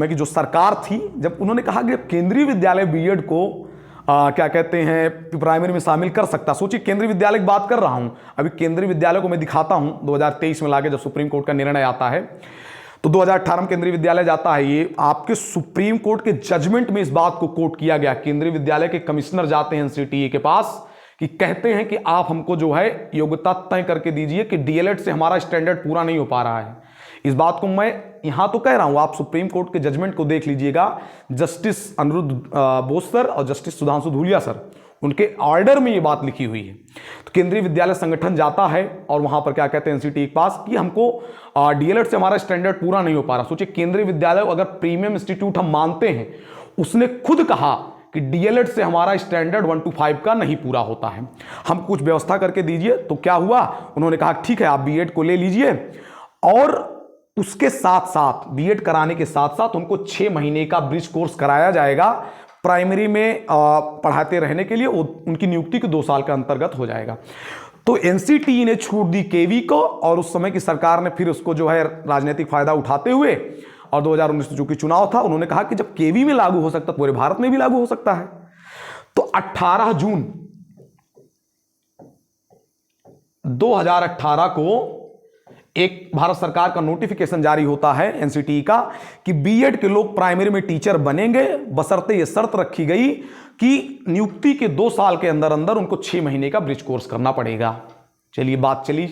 की जो सरकार थी, जब उन्होंने कहा कि केंद्रीय विद्यालय बीएड को क्या कहते हैं प्राइमरी में शामिल कर सकता। सोचिए केंद्रीय विद्यालय की बात कर रहा हूं, अभी केंद्रीय विद्यालय को मैं दिखाता हूं 2023 में लाके जब सुप्रीम कोर्ट का निर्णय आता है। तो 2018 में केंद्रीय विद्यालय जाता है, ये आपके सुप्रीम कोर्ट के जजमेंट में इस बात को कोट किया गया। केंद्रीय विद्यालय के कमिश्नर जाते हैं एनसीटीई के पास कि कहते हैं कि आप हमको जो है योग्यता तय करके दीजिए कि डीएलएड से हमारा स्टैंडर्ड पूरा नहीं हो पा रहा है। इस बात को मैं यहां तो कह रहा हूं, आप सुप्रीम कोर्ट के जजमेंट को देख लीजिएगा। जस्टिस अनिरुद्ध बोस सर और जस्टिस सुधांशु धूलिया सर, उनके ऑर्डर में ये बात लिखी हुई है। तो केंद्रीय विद्यालय संगठन जाता है और वहां पर क्या कहते हैं एनसीटी के पास कि हमको डीएलएड से हमारा स्टैंडर्ड पूरा नहीं हो पा रहा। सोचिए केंद्रीय विद्यालय अगर प्रीमियम इंस्टीट्यूट हम मानते हैं, उसने खुद कहा कि डीएलएड से हमारा स्टैंडर्ड 1 to 5 का नहीं पूरा होता है, हम कुछ व्यवस्था करके दीजिए। तो क्या हुआ, उन्होंने कहा ठीक है आप बीएड को ले लीजिए, और उसके साथ साथ बीएड कराने के साथ साथ उनको 6 महीने का ब्रिज कोर्स कराया जाएगा प्राइमरी में पढ़ाते रहने के लिए। उनकी नियुक्ति के 2 साल के अंतर्गत हो जाएगा। तो एनसीटी ने छूट दी केवी को, और उस समय की सरकार ने फिर उसको जो है राजनीतिक फायदा उठाते हुए, और 2019 में जो कि चुनाव था, उन्होंने कहा कि जब केवी में लागू हो सकता पूरे भारत में भी लागू हो सकता है। तो 18 जून 2018 को एक भारत सरकार का नोटिफिकेशन जारी होता है एनसीटी का कि बीएड के लोग प्राइमरी में टीचर बनेंगे, बशर्ते यह शर्त रखी गई कि नियुक्ति के 2 साल के अंदर अंदर उनको 6 महीने का ब्रिज कोर्स करना पड़ेगा। चलिए बात चली,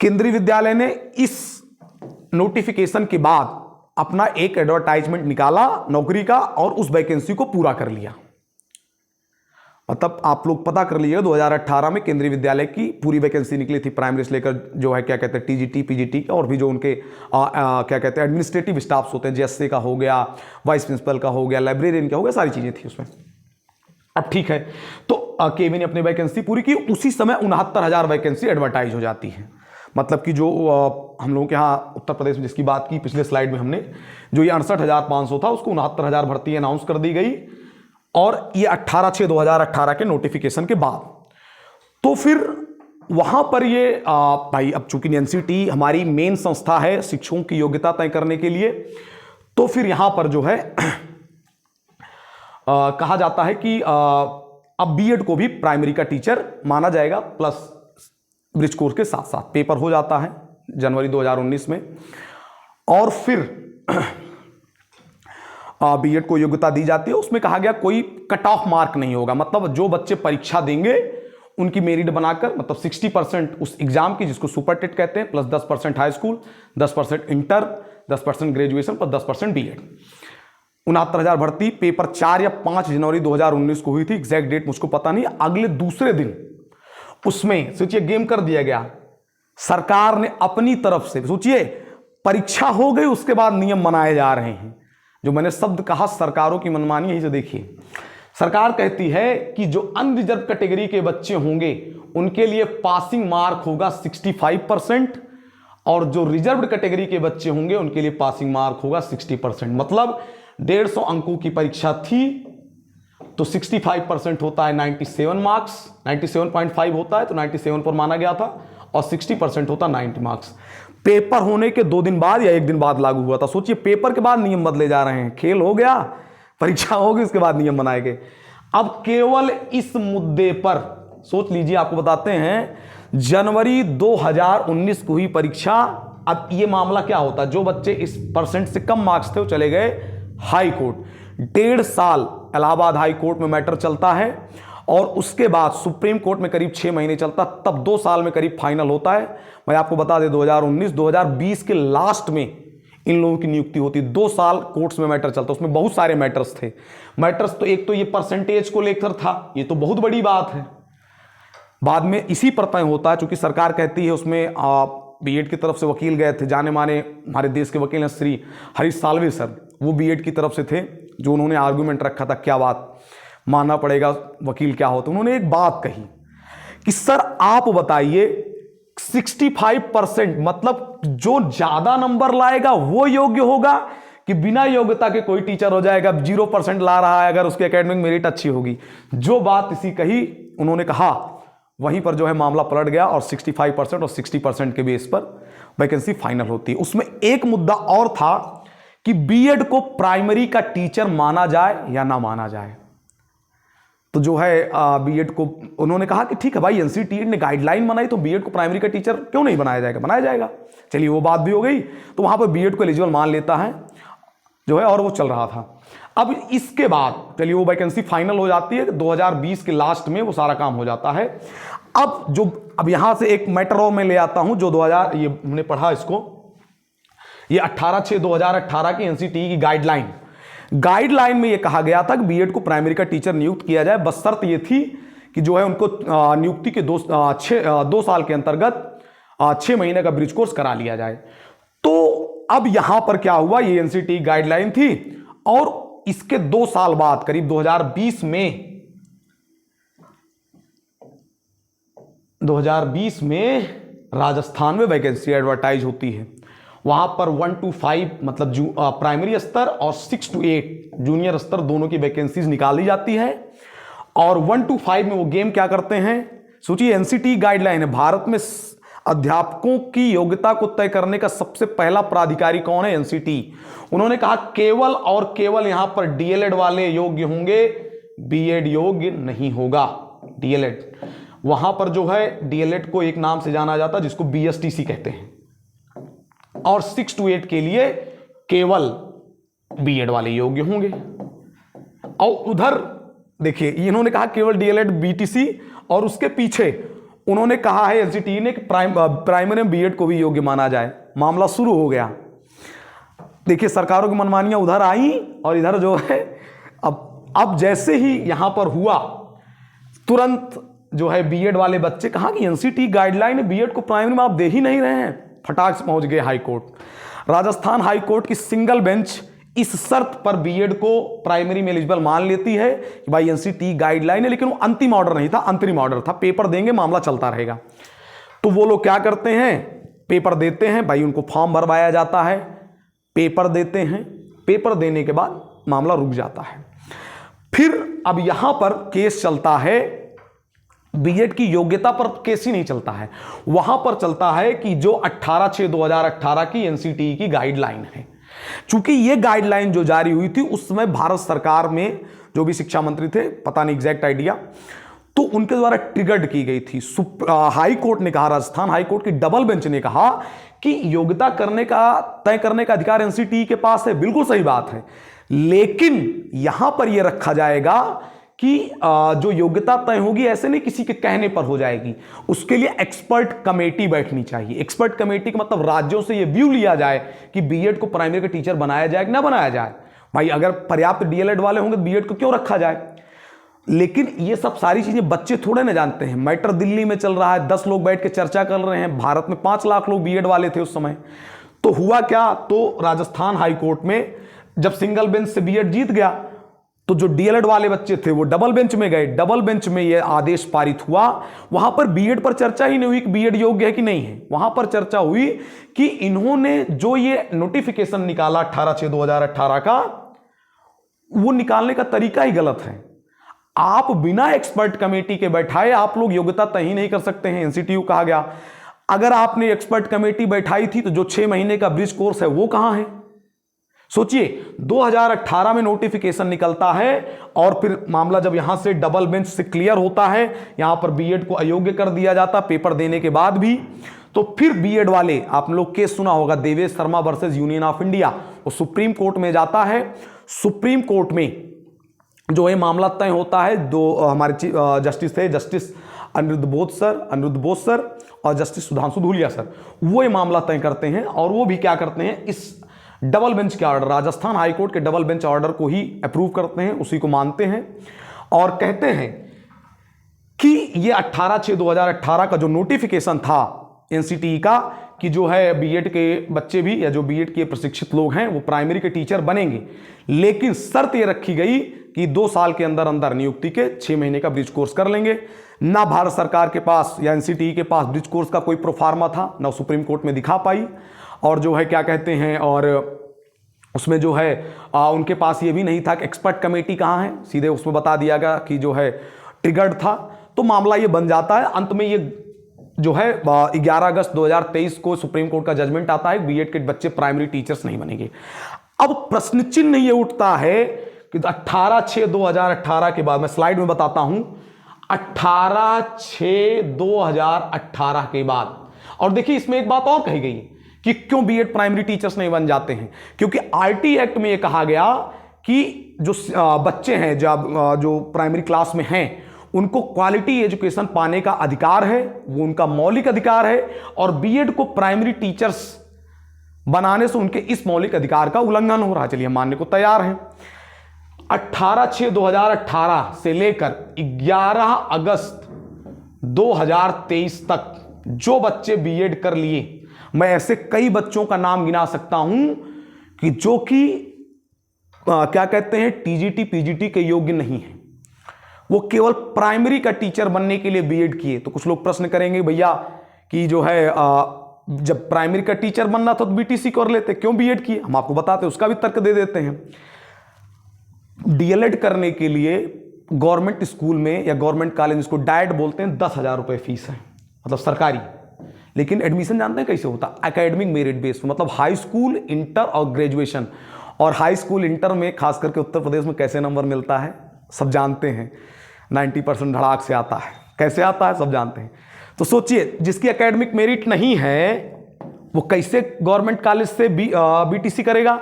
केंद्रीय विद्यालय ने इस नोटिफिकेशन के बाद अपना एक एडवर्टाइजमेंट निकाला नौकरी का, और उस वैकेंसी को पूरा कर लिया। मतलब आप लोग पता कर लीजिएगा 2018 में केंद्रीय विद्यालय की पूरी वैकेंसी निकली थी, प्राइमरी से लेकर जो है क्या कहते हैं टीजीटी पीजीटी और भी जो उनके क्या कहते हैं एडमिनिस्ट्रेटिव स्टाफ्स होते हैं, जेएससी का हो गया, वाइस प्रिंसिपल का हो गया, लाइब्रेरियन का हो गया, सारी चीजें थी उसमें। अब ठीक है, तो केवी ने अपनी वैकेंसी पूरी की। उसी समय 69,000 वैकेंसी एडवर्टाइज हो जाती है। मतलब कि जो हम लोगों के यहाँ उत्तर प्रदेश में जिसकी बात की पिछले स्लाइड में हमने, जो ये 68,500 था उसको 69,000 भर्ती अनाउंस कर दी गई, और ये 18/6/2018 के नोटिफिकेशन के बाद। तो फिर वहां पर ये भाई, अब चूंकि एनसीटी हमारी मेन संस्था है शिक्षकों की योग्यता तय करने के लिए, तो फिर यहां पर जो है कहा जाता है कि अब बीएड को भी प्राइमरी का टीचर माना जाएगा, प्लस ब्रिज कोर्स के साथ साथ पेपर हो जाता है जनवरी 2019 में। और फिर बीएड को योग्यता दी जाती है। उसमें कहा गया कोई कट ऑफ मार्क नहीं होगा, मतलब जो बच्चे परीक्षा देंगे उनकी मेरिट बनाकर, मतलब 60% उस एग्जाम की जिसको सुपर टेट कहते हैं, plus 10% high school, 10% inter, 10% graduation, plus 10% BEd. 69,000 भर्ती, पेपर 4 या 5 जनवरी 2019 को हुई थी, एग्जैक्ट डेट मुझको पता नहीं। अगले दूसरे दिन उसमें सोचिए गेम कर दिया गया, सरकार ने अपनी तरफ से, सोचिए परीक्षा हो गई, उसके बाद नियम बनाए जा रहे हैं। जो मैंने शब्द कहा सरकारों की मनमानी, यही से देखिए, सरकार कहती है कि जो अनरिजर्व कैटेगरी के बच्चे होंगे उनके लिए पासिंग मार्क होगा 65%, और जो रिजर्व्ड कैटेगरी के बच्चे होंगे उनके लिए पासिंग मार्क होगा 60%। मतलब 150 अंकों की परीक्षा थी तो 65% होता है 97 मार्क्स, 97.5 होता है तो 97 पर माना गया था, और 60% होता 90 मार्क्स। पेपर होने के 2 दिन बाद या 1 दिन बाद लागू हुआ था। सोचिए, पेपर के बाद नियम बदले जा रहे हैं। खेल हो गया, परीक्षा होगी, उसके बाद नियम बनाए गए। अब केवल इस मुद्दे पर सोच लीजिए, आपको बताते हैं, जनवरी 2019 को हुई परीक्षा। अब ये मामला क्या होता, जो बच्चे इस परसेंट से कम मार्क्स थे वो चले गए हाई कोर्ट। 1.5 साल इलाहाबाद हाई कोर्ट में मैटर चलता है, और उसके बाद सुप्रीम कोर्ट में करीब 6 महीने चलता, तब 2 साल में करीब फाइनल होता है। मैं आपको बता दें, 2019-2020 के लास्ट में इन लोगों की नियुक्ति होती। 2 साल कोर्ट्स में मैटर चलता, उसमें बहुत सारे मैटर्स थे। मैटर्स तो एक तो ये परसेंटेज को लेकर था, ये तो बहुत बड़ी बात है, बाद में इसी पर तय होता है। चूंकि सरकार कहती है, उसमें बीएड की तरफ से वकील गए थे, जाने माने हमारे देश के वकील हैं श्री हरीश साल्वे सर, वो बीएड की तरफ से थे, जो उन्होंने आर्गूमेंट रखा था, क्या बात मानना पड़ेगा, वकील क्या होता। उन्होंने एक बात कही कि सर आप बताइए, 65% मतलब जो ज्यादा नंबर लाएगा वो योग्य होगा, कि बिना योग्यता के कोई टीचर हो जाएगा, 0% ला रहा है अगर उसकी एकेडमिक मेरिट अच्छी होगी। जो बात इसी कही, उन्होंने कहा, वहीं पर जो है मामला पलट गया, और 65% और 60% के बेस पर वैकेंसी फाइनल होती है। उसमें एक मुद्दा और था कि बीएड को प्राइमरी का टीचर माना जाए या ना माना जाए। तो जो है बीएड को उन्होंने कहा कि ठीक है भाई, एनसीटीई ने गाइडलाइन बनाई तो बीएड को प्राइमरी का टीचर क्यों नहीं बनाया जाएगा, बनाया जाएगा। चलिए, वो बात भी हो गई, तो वहां पर बीएड को एलिजिबल मान लेता है जो है, और वो चल रहा था। अब इसके बाद चलिए वो वैकेंसी फाइनल हो जाती है, 2020 के लास्ट में वो सारा काम हो जाता है। अब यहां से एक मैटर और मैं ले आता हूं, जो 2000 ये हमने पढ़ा इसको, ये 18/6/2018 की एनसीटीई की गाइडलाइन में ये कहा गया था कि बीएड को प्राइमरी का टीचर नियुक्त किया जाए, बस शर्त ये थी कि जो है उनको नियुक्ति के 2 साल के अंतर्गत 6 महीने का ब्रिज कोर्स करा लिया जाए। तो अब यहां पर क्या हुआ, ये एनसीटीई गाइडलाइन थी, और इसके 2 साल बाद करीब 2020 में राजस्थान में वैकेंसी एडवर्टाइज होती है। वहां पर 1 to 5 मतलब प्राइमरी स्तर और 6 to 8 जूनियर स्तर दोनों की वैकेंसीज निकाली जाती है। और 1 to 5 में वो गेम क्या करते हैं, सोचिए, एनसीटीई गाइडलाइन है, भारत में अध्यापकों की योग्यता को तय करने का सबसे पहला प्राधिकारी कौन है, एनसीटीई। उन्होंने कहा केवल और केवल यहां पर डीएलएड वाले योग्य होंगे, बीएड योग्य नहीं होगा। डीएलएड, वहां पर जो है डीएलएड को एक नाम से जाना जाता है जिसको बीएसटीसी कहते हैं, और 6 to 8 के लिए केवल बीएड वाले योग्य होंगे। और उधर देखिए, इन्होंने कहा केवल डीएलएड बीटीसी, और उसके पीछे उन्होंने कहा है एनसीटीई ने कि प्राइमरी में बीएड को भी योग्य माना जाए। मामला शुरू हो गया। देखिए, सरकारों की मनमानियां उधर आई, और इधर जो है अब जैसे ही यहां पर हुआ, तुरंत जो है बीएड वाले बच्चे कहा कि एनसीटीई गाइडलाइन है, बीएड को प्राइमरी में आप दे ही नहीं रहे हैं, फटाक से पहुंच गए high court. Rajasthan high court की सिंगल बेंच इस शर्त पर बीएड को प्राइमरी में एलिजिबल मान लेती है कि भाई एनसीटीई गाइडलाइन है, लेकिन वो अंतिम ऑर्डर नहीं था, अंतरिम ऑर्डर था, पेपर देंगे, मामला चलता रहेगा। तो वो लोग क्या करते हैं, पेपर देते हैं, भाई उनको फॉर्म भरवाया जाता है, पेपर देते हैं, पेपर देने के बाद मामला रुक जाता है। फिर अब यहां पर केस चलता है, बीएड की योग्यता पर केस ही नहीं चलता है, वहां पर चलता है कि जो 18/6/2018 की एनसीटीई की गाइडलाइन है। चूंकि ये गाइडलाइन जो जारी हुई थी उस समय भारत सरकार में जो भी शिक्षा मंत्री थे, पता नहीं एग्जैक्ट आइडिया, तो उनके द्वारा ट्रिगर्ड की गई थी। हाई कोर्ट ने कहा, राजस्थान हाई कोर्ट की डबल बेंच ने कहा कि योग्यता तय करने का अधिकार एनसीटीई के पास है, बिल्कुल सही बात है, लेकिन यहां पर यह रखा जाएगा कि जो योग्यता तय होगी ऐसे नहीं किसी के कहने पर हो जाएगी, उसके लिए एक्सपर्ट कमेटी बैठनी चाहिए। एक्सपर्ट कमेटी का मतलब राज्यों से यह व्यू लिया जाए कि बीएड को प्राइमरी का टीचर बनाया जाए कि ना बनाया जाए। भाई अगर पर्याप्त डीएलएड वाले होंगे तो बीएड को क्यों रखा जाए। लेकिन ये सब सारी चीजें बच्चे थोड़े ना जानते हैं। मैटर दिल्ली में चल रहा है, 10 लोग बैठ के चर्चा कर रहे हैं, भारत में 5 लाख लोग बीएड वाले थे उस समय, तो हुआ क्या, तो राजस्थान हाई कोर्ट में जब सिंगल बेंच से बीएड जीत गया तो जो डीएलएड वाले बच्चे थे वो डबल बेंच में गए। डबल बेंच में ये आदेश पारित हुआ। वहां पर बीएड पर चर्चा ही नहीं हुई कि बीएड योग्य है कि नहीं है। वहां पर चर्चा हुई कि इन्होंने जो ये नोटिफिकेशन निकाला 18/6/2018 का, वो निकालने का तरीका ही गलत है। आप बिना एक्सपर्ट कमेटी के बैठाए आप लोग योग्यता तय ही नहीं कर सकते हैं, एनसीटीयू कहा गया। अगर आपने एक्सपर्ट कमेटी बैठाई थी तो जो 6 महीने का ब्रिज कोर्स है वो कहां है? सोचिए, 2018 में नोटिफिकेशन निकलता है और फिर मामला जब यहां से डबल बेंच से क्लियर होता है, यहां पर बीएड को अयोग्य कर दिया जाता पेपर देने के बाद भी, तो फिर बीएड वाले, आप लोग केस सुना होगा Devesh Sharma versus union of India, वो सुप्रीम कोर्ट में जाता है। सुप्रीम कोर्ट में जो है मामला तय होता है। दो हमारे जस्टिस थे, जस्टिस अनिरुद्ध बोस सर और जस्टिस सुधांशु धूलिया सर, वो ये मामला तय करते हैं। और वो भी क्या करते हैं, इस डबल बेंच के ऑर्डर, राजस्थान हाईकोर्ट के डबल बेंच ऑर्डर को ही अप्रूव करते हैं, उसी को मानते हैं और कहते हैं कि ये 18/6/2018 का जो नोटिफिकेशन था एनसीटीई का, कि जो है बीएड के बच्चे भी या जो बीएड के प्रशिक्षित लोग हैं वो प्राइमरी के टीचर बनेंगे, लेकिन शर्त ये रखी गई कि 2 साल के अंदर अंदर नियुक्ति के 6 महीने का ब्रिज कोर्स कर लेंगे। ना भारत सरकार के पास या एनसीटीई के पास ब्रिज कोर्स का कोई प्रोफार्मा था, ना सुप्रीम कोर्ट में दिखा पाई। और जो है क्या कहते हैं, और उसमें जो है उनके पास ये भी नहीं था कि एक्सपर्ट कमेटी कहाँ है, सीधे उसमें बता दिया गया कि जो है ट्रिगर्ड था। तो मामला ये बन जाता है। अंत में ये जो है 11 अगस्त 2023 को सुप्रीम कोर्ट का जजमेंट आता है, बीएड के बच्चे प्राइमरी टीचर्स नहीं बनेंगे। अब प्रश्न चिन्ह ये उठता है कि 18/6/2018 के बाद, मैं स्लाइड में बताता हूं, 18/6/2018 के बाद। और देखिए इसमें एक बात और कही गई कि क्यों बीएड प्राइमरी टीचर्स नहीं बन जाते हैं, क्योंकि आरटी एक्ट में यह कहा गया कि जो बच्चे हैं जो प्राइमरी क्लास में हैं उनको क्वालिटी एजुकेशन पाने का अधिकार है, वो उनका मौलिक अधिकार है। और बीएड को प्राइमरी टीचर्स बनाने से उनके इस मौलिक अधिकार का उल्लंघन हो रहा है। चलिए हम मानने को तैयार हैं। 18/6/2018 से लेकर 11 अगस्त 2023 तक जो बच्चे बीएड कर लिए, मैं ऐसे कई बच्चों का नाम गिना सकता हूं कि जो कि क्या कहते हैं, टीजीटी पीजीटी के योग्य नहीं है, वो केवल प्राइमरी का टीचर बनने के लिए बीएड किए। तो कुछ लोग प्रश्न करेंगे, भैया कि जो है जब प्राइमरी का टीचर बनना था तो बीटीसी कर लेते, क्यों बीएड किए? हम आपको बताते, उसका भी तर्क दे देते हैं। डीएलएड करने के लिए गवर्नमेंट स्कूल में या गवर्नमेंट कॉलेज, इसको डाइट बोलते हैं, 10,000 रुपये फीस है, मतलब सरकारी। लेकिन एडमिशन जानते हैं कैसे होता? एकेडमिक मेरिट बेस्ड, मतलब हाई स्कूल, इंटर और ग्रेजुएशन। और हाई स्कूल इंटर में खास करके उत्तर प्रदेश में कैसे नंबर मिलता है सब जानते हैं, 90% धड़ाक से आता है। कैसे आता है सब जानते हैं। तो सोचिए, जिसकी एकेडमिक मेरिट नहीं है वो कैसे गवर्नमेंट कॉलेज से बीटीसी करेगा?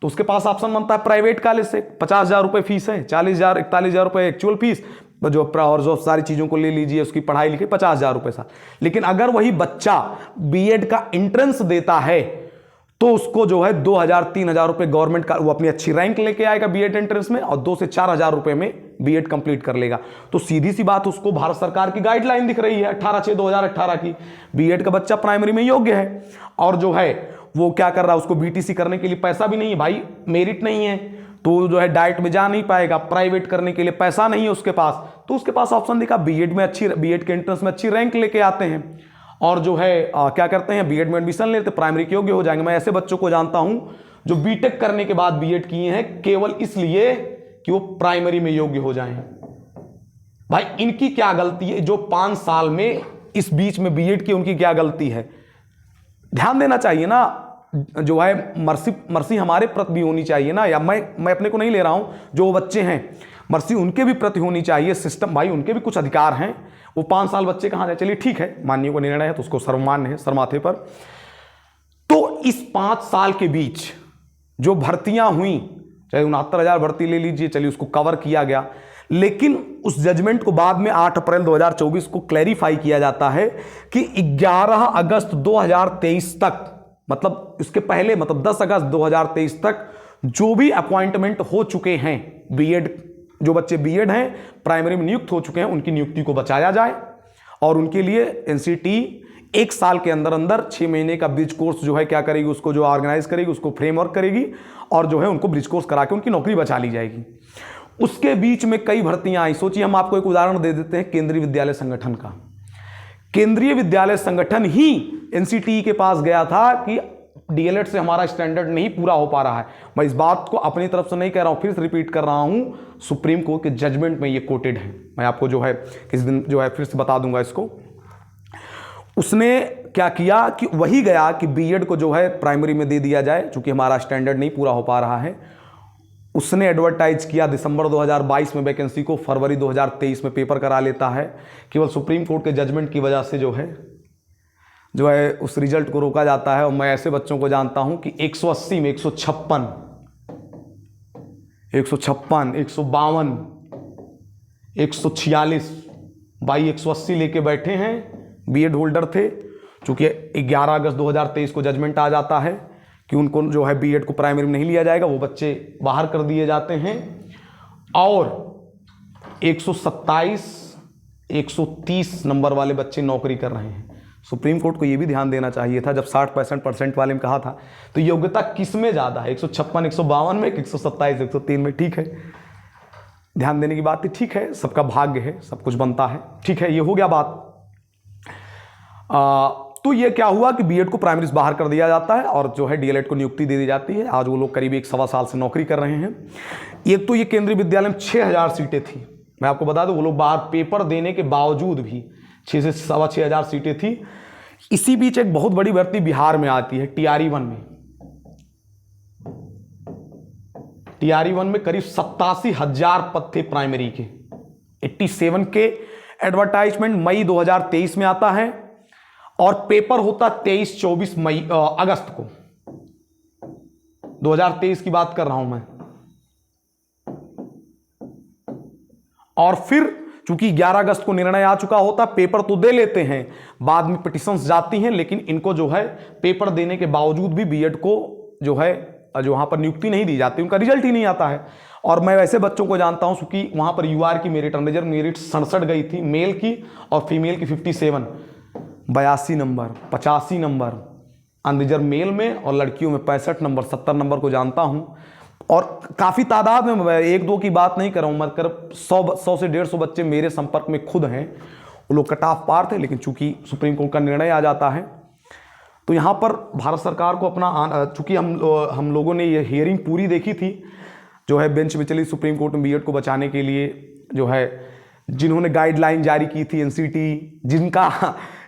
तो उसके पास ऑप्शन बनता है प्राइवेट कॉलेज से। 50,000 रुपये फीस है, 40,000 41,000 रुपये एक्चुअल फीस, जो और जो सारी चीज़ों को ले लीजिए, उसकी पढ़ाई लिखाई 50,000 रुपये साल। लेकिन अगर वही बच्चा बीएड का एंट्रेंस देता है तो उसको जो है 2,000-3,000 रुपये गवर्नमेंट का, वो अपनी अच्छी रैंक लेके आएगा बीएड एंट्रेंस में और 2 से 4,000 रुपये में बीएड कंप्लीट कर लेगा। तो सीधी सी बात, उसको भारत सरकार की गाइडलाइन दिख रही है 18/6/2018 की, बीएड का बच्चा प्राइमरी में योग्य है। और जो है वो क्या कर रहा है, उसको बीटीसी करने के लिए पैसा भी नहीं है भाई, मेरिट नहीं है तो जो है डाइट में जा नहीं पाएगा, प्राइवेट करने के लिए पैसा नहीं है उसके पास, तो उसके पास ऑप्शन दिखा बीएड में, अच्छी बीएड के एंट्रेंस में अच्छी रैंक लेके आते हैं और जो है क्या करते हैं, बीएड में एडमिशन लेते, प्राइमरी के योग्य हो जाएंगे। मैं ऐसे बच्चों को जानता हूं जो बीटेक करने के बाद बीएड किए हैं केवल इसलिए कि वो प्राइमरी में योग्य हो जाएं। भाई इनकी क्या गलती है? जो 5 साल में इस बीच में बीएड की, उनकी क्या गलती है? ध्यान देना चाहिए ना, जो है मर्सी हमारे प्रति भी होनी चाहिए ना। या मैं अपने को नहीं ले रहा हूं, जो बच्चे हैं मर्सी उनके भी प्रति होनी चाहिए। सिस्टम भाई, उनके भी कुछ अधिकार हैं। वो 5 साल बच्चे कहां जाए? चलिए ठीक है, माननीय को निर्णय है तो उसको सर्वमान्य है सरमाथे पर। तो इस 5 साल के बीच जो भर्तियां हुई, चाहे 69,000 भर्ती ले लीजिए, चलिए उसको कवर किया गया। लेकिन उस जजमेंट को बाद में 8 अप्रैल 2024 को क्लैरिफाई किया जाता है कि 11 अगस्त 2023 तक, मतलब इसके पहले, मतलब 10 अगस्त 2023 तक जो भी अपॉइंटमेंट हो चुके हैं बीएड, जो बच्चे बीएड हैं प्राइमरी में नियुक्त हो चुके हैं, उनकी नियुक्ति को बचाया जाए और उनके लिए एनसीटी 1 साल के अंदर अंदर 6 महीने का ब्रिज कोर्स जो है क्या करेगी, उसको जो ऑर्गेनाइज करेगी, उसको फ्रेमवर्क करेगी और जो है उनको ब्रिज कोर्स करा के उनकी नौकरी बचा ली जाएगी। उसके बीच में कई भर्तियां आई। सोचिए, हम आपको एक उदाहरण दे देते हैं केंद्रीय विद्यालय संगठन का। केंद्रीय विद्यालय संगठन ही एनसीटीई के पास गया था कि डीएलएड से हमारा स्टैंडर्ड नहीं पूरा हो पा रहा है। मैं इस बात को अपनी तरफ से नहीं कह रहा हूं, फिर से रिपीट कर रहा हूं, सुप्रीम कोर्ट के जजमेंट में ये कोटेड है। मैं आपको जो है किसी दिन जो है फिर से बता दूंगा इसको। उसने क्या किया कि वही गया कि बीएड को जो है प्राइमरी में दे दिया जाए, चूंकि हमारा स्टैंडर्ड नहीं पूरा हो पा रहा है। उसने एडवर्टाइज किया दिसंबर 2022 में वैकेंसी को, फरवरी 2023 में पेपर करा लेता है। केवल सुप्रीम कोर्ट के जजमेंट की वजह से जो है उस रिजल्ट को रोका जाता है। और मैं ऐसे बच्चों को जानता हूं कि 180 में 156, 152, 146 बाई 180 लेके बैठे हैं, बीएड होल्डर थे। चूंकि 11 अगस्त 2023 को जजमेंट आ जाता है कि उनको जो है बीएड को प्राइमरी में नहीं लिया जाएगा, वो बच्चे बाहर कर दिए जाते हैं। और 127, 130 नंबर वाले बच्चे नौकरी कर रहे हैं। सुप्रीम कोर्ट को यह भी ध्यान देना चाहिए था, जब 60% वाले में कहा था, तो योग्यता किस में ज़्यादा है, 156, 152 में, 127, 103 में? ठीक है, ध्यान देने की बात थी। ठीक है, सबका भाग्य है, सब कुछ बनता है। ठीक है, ये हो गया बात। तो ये क्या हुआ कि बीएड को प्राइमरी से बाहर कर दिया जाता है और जो है डीएलएड को नियुक्ति दे दी जाती है। आज वो लोग करीब 1 सवा साल से नौकरी कर रहे हैं। एक तो ये केंद्रीय विद्यालय में 6000 सीटें थी। मैं आपको बता दूं, वो लोग बाहर पेपर देने के बावजूद भी 6 से 6,500 सीटें थी। इसी बीच एक बहुत बड़ी भर्ती बिहार में आती है, TRE-1 में। TRE-1 में करीब 87,000 पद थे प्राइमरी के। 87 के एडवर्टाइजमेंट मई 2023 में आता है और पेपर होता 23-24 अगस्त को। 2023 की बात कर रहा हूं मैं। और फिर चूंकि 11 अगस्त को निर्णय आ चुका होता, पेपर तो दे लेते हैं, बाद में पिटिशंस जाती हैं, लेकिन इनको जो है पेपर देने के बावजूद भी बीएड को जो है जो वहां पर नियुक्ति नहीं दी जाती, उनका रिजल्ट ही नहीं आता है। और मैं वैसे बच्चों को जानता हूं, क्योंकि वहां पर यूआर की मेरिट, अनरिजर्व मेरिट 67 गई थी, मेल की, और फीमेल की 57, 82 नंबर, 85 नंबर अनरिजर्व मेल में, और लड़कियों में 65 नंबर, 70 नंबर को जानता हूं। और काफ़ी तादाद में, 1-2 की बात नहीं कर रहा हूँ, मतलब 100 से 150 बच्चे मेरे संपर्क में खुद हैं। वो लोग कट ऑफ पार थे, लेकिन चूंकि सुप्रीम कोर्ट का निर्णय आ जाता है, तो यहाँ पर भारत सरकार को अपना, चूंकि हम लोगों ने ये हियरिंग पूरी देखी थी, जो है बेंच में चली सुप्रीम कोर्ट में बीएड को बचाने के लिए, जो है जिन्होंने गाइडलाइन जारी की थी,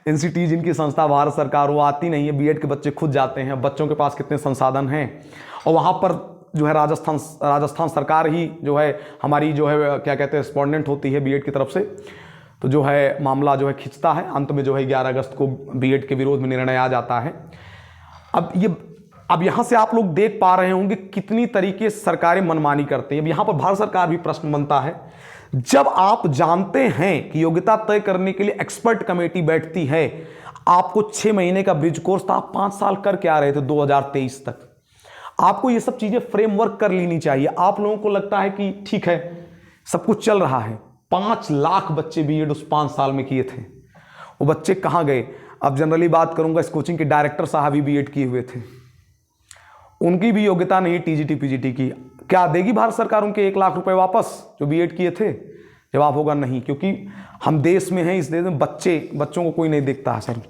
एनसीटी जिनकी संस्था भारत सरकार, वो आती नहीं है, बीएड के बच्चे खुद जाते हैं। बच्चों के पास कितने संसाधन हैं, और वहाँ पर जो है राजस्थान सरकार ही जो है हमारी जो है क्या कहते हैं रिस्पॉन्डेंट होती है बीएड की तरफ से, तो जो है मामला जो है खिंचता है। अंत में जो है 11 अगस्त को बीएड के विरोध में निर्णय आ जाता है। अब यहाँ से आप लोग देख पा रहे होंगे कितनी तरीके से सरकारें मनमानी करती हैं। अब यहाँ पर भारत सरकार भी प्रश्न बनता है, जब आप जानते हैं कि योग्यता तय करने के लिए एक्सपर्ट कमेटी बैठती है, आपको 6 महीने का ब्रिज कोर्स था, आप 5 साल कर क्या रहे थे 2023 तक? आपको ये सब चीजें फ्रेमवर्क कर लेनी चाहिए। आप लोगों को लगता है कि ठीक है सब कुछ चल रहा है, 5 लाख बच्चे बीएड उस 5 साल में किए थे, वो बच्चे कहाँ गए? अब जनरली बात करूंगा, इस कोचिंग के डायरेक्टर साहब भी बीएड किए हुए थे, उनकी भी योग्यता नहीं टीजीटी पीजीटी की। क्या देगी भारत सरकार उनके 1 लाख रुपए वापस जो बीएड किए थे? जवाब होगा नहीं, क्योंकि हम देश में हैं, इस देश में बच्चों को कोई नहीं देखता है सर।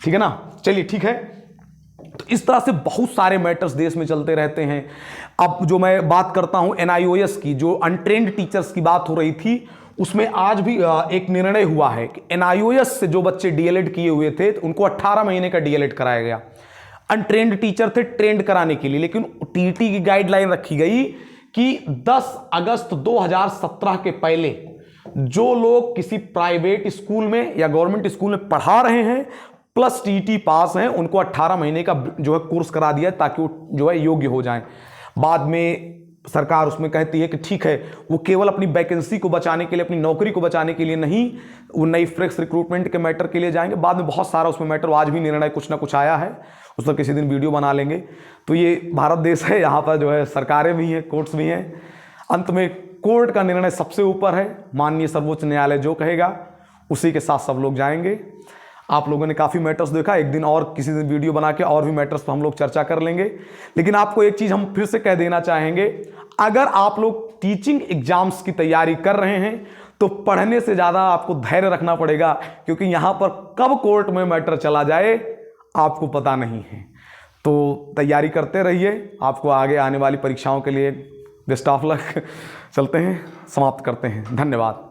ठीक है ना, चलिए ठीक है। तो इस तरह से बहुत सारे मैटर्स देश में चलते रहते हैं। अब जो मैं बात करता हूं एनआईओएस की, जो अनट्रेंड टीचर्स की बात हो रही थी, उसमें आज भी एक निर्णय हुआ है कि एनआईओएस से जो बच्चे डीएलएड किए हुए थे, तो उनको 18 महीने का डीएलएड कराया गया। अनट्रेंड टीचर थे ट्रेंड कराने के लिए, लेकिन टीटी की गाइडलाइन रखी गई कि 10 अगस्त 2017 के पहले जो लोग किसी प्राइवेट स्कूल में या गवर्नमेंट स्कूल में पढ़ा रहे हैं प्लस टीटी पास हैं, उनको 18 महीने का जो है कोर्स करा दिया, ताकि वो जो है योग्य हो जाएं। बाद में सरकार उसमें कहती है कि ठीक है, वो केवल अपनी वैकेंसी को बचाने के लिए, अपनी नौकरी को बचाने के लिए नहीं, वो नई फ्रेश रिक्रूटमेंट के मैटर के लिए जाएंगे। बाद में बहुत सारा उसमें मैटर, आज भी निर्णय कुछ ना कुछ आया है, उस पर किसी दिन वीडियो बना लेंगे। तो ये भारत देश है, यहाँ पर जो है सरकारें भी हैं, कोर्ट्स भी हैं। अंत में कोर्ट का निर्णय सबसे ऊपर है, माननीय सर्वोच्च न्यायालय जो कहेगा उसी के साथ सब लोग जाएंगे। आप लोगों ने काफ़ी मैटर्स देखा, एक दिन और किसी दिन वीडियो बना के और भी मैटर्स पर हम लोग चर्चा कर लेंगे। लेकिन आपको एक चीज़ हम फिर से कह देना चाहेंगे, अगर आप लोग टीचिंग एग्जाम्स की तैयारी कर रहे हैं तो पढ़ने से ज़्यादा आपको धैर्य रखना पड़ेगा, क्योंकि यहाँ पर कब कोर्ट में मैटर चला जाए आपको पता नहीं है। तो तैयारी करते रहिए, आपको आगे आने वाली परीक्षाओं के लिए बेस्ट ऑफ लक। चलते हैं, समाप्त करते हैं, धन्यवाद।